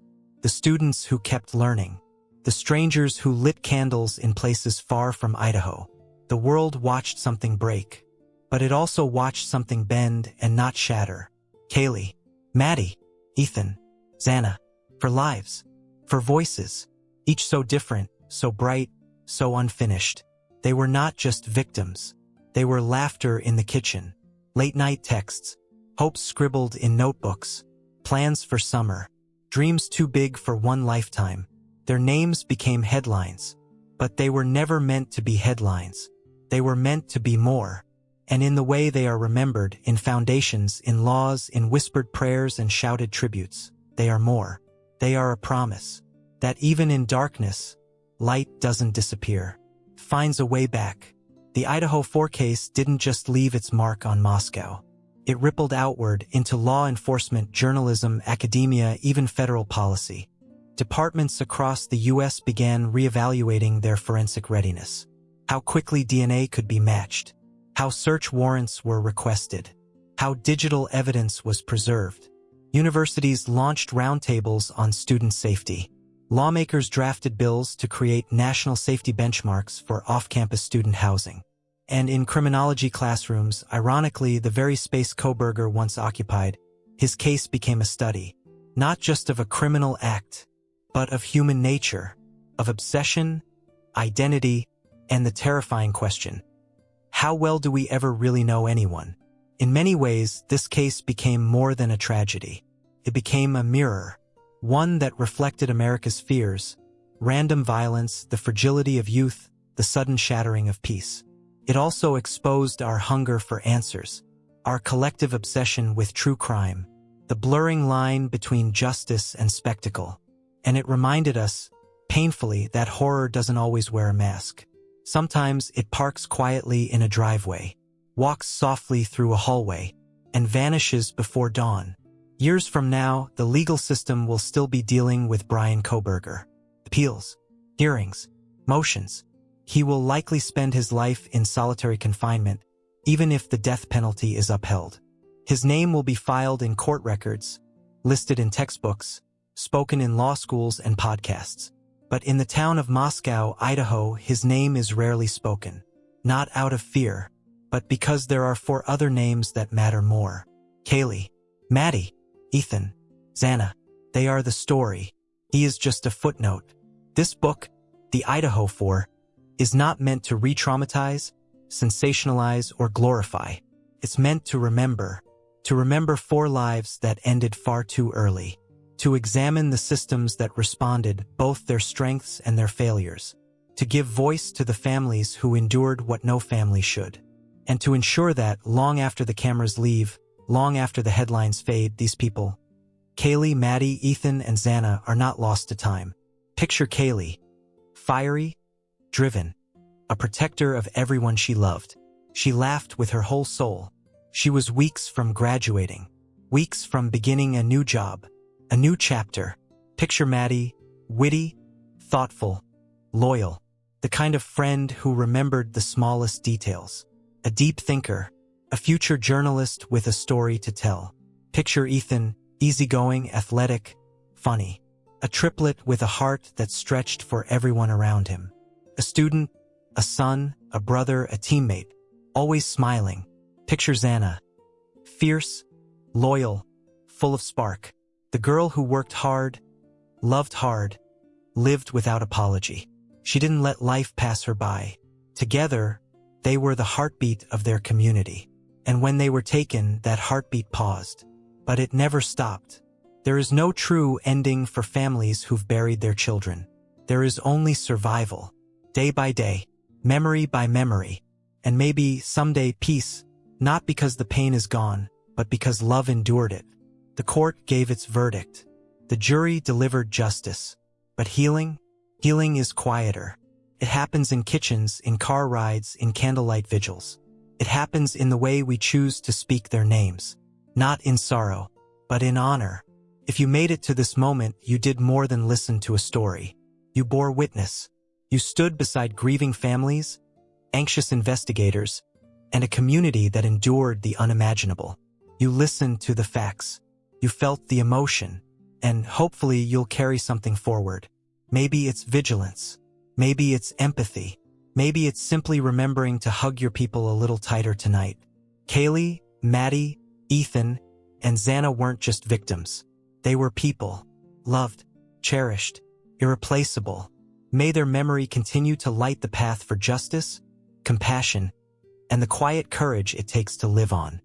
the students who kept learning, the strangers who lit candles in places far from Idaho. The world watched something break, but it also watched something bend and not shatter. Kaylee, Maddie, Ethan, Xana, for lives, for voices, each so different, so bright, so unfinished. They were not just victims. They were laughter in the kitchen, late-night texts, hopes scribbled in notebooks, plans for summer, dreams too big for one lifetime. Their names became headlines, but they were never meant to be headlines. They were meant to be more, and in the way they are remembered, in foundations, in laws, in whispered prayers and shouted tributes, they are more. They are a promise that even in darkness, light doesn't disappear, it finds a way back. The Idaho Four case didn't just leave its mark on Moscow. It rippled outward into law enforcement, journalism, academia, even federal policy. Departments across the U.S. began reevaluating their forensic readiness. How quickly DNA could be matched. How search warrants were requested. How digital evidence was preserved. Universities launched roundtables on student safety. Lawmakers drafted bills to create national safety benchmarks for off-campus student housing. And in criminology classrooms, ironically, the very space Kohberger once occupied, his case became a study, not just of a criminal act, but of human nature, of obsession, identity, and the terrifying question, how well do we ever really know anyone? In many ways, this case became more than a tragedy. It became a mirror, one that reflected America's fears, random violence, the fragility of youth, the sudden shattering of peace. It also exposed our hunger for answers, our collective obsession with true crime, the blurring line between justice and spectacle. And it reminded us, painfully, that horror doesn't always wear a mask. Sometimes it parks quietly in a driveway, walks softly through a hallway, and vanishes before dawn. Years from now, the legal system will still be dealing with Bryan Kohberger. Appeals, hearings, motions. He will likely spend his life in solitary confinement, even if the death penalty is upheld. His name will be filed in court records, listed in textbooks, spoken in law schools and podcasts. But in the town of Moscow, Idaho, his name is rarely spoken. Not out of fear, but because there are 4 other names that matter more. Kaylee, Maddie, Ethan, Xana. They are the story. He is just a footnote. This book, The Idaho Four, is not meant to re-traumatize, sensationalize, or glorify. It's meant to remember 4 lives that ended far too early, to examine the systems that responded, both their strengths and their failures, to give voice to the families who endured what no family should, and to ensure that, long after the cameras leave, long after the headlines fade, these people, Kaylee, Maddie, Ethan, and Xana, are not lost to time. Picture Kaylee, fiery, driven, a protector of everyone she loved. She laughed with her whole soul. She was weeks from graduating, Weeks from beginning a new job, a new chapter. Picture Maddie, witty, thoughtful, loyal, the kind of friend who remembered the smallest details. A deep thinker, a future journalist with a story to tell. Picture Ethan, easygoing, athletic, funny. A triplet with a heart that stretched for everyone around him. A student, a son, a brother, a teammate, always smiling. Picture Xana, fierce, loyal, full of spark. The girl who worked hard, loved hard, lived without apology. She didn't let life pass her by. Together, they were the heartbeat of their community. And when they were taken, that heartbeat paused. But it never stopped. There is no true ending for families who've buried their children. There is only survival, day by day, memory by memory, and maybe someday peace, not because the pain is gone, but because love endured it. The court gave its verdict. The jury delivered justice. But healing is quieter. It happens in kitchens, in car rides, in candlelight vigils. It happens in the way we choose to speak their names. Not in sorrow, but in honor. If you made it to this moment, you did more than listen to a story. You bore witness. You stood beside grieving families, anxious investigators, and a community that endured the unimaginable. You listened to the facts. You felt the emotion. And hopefully you'll carry something forward. Maybe it's vigilance. Maybe it's empathy. Maybe it's simply remembering to hug your people a little tighter tonight. Kaylee, Maddie, Ethan, and Xana weren't just victims. They were people. Loved, cherished, irreplaceable. May their memory continue to light the path for justice, compassion, and the quiet courage it takes to live on.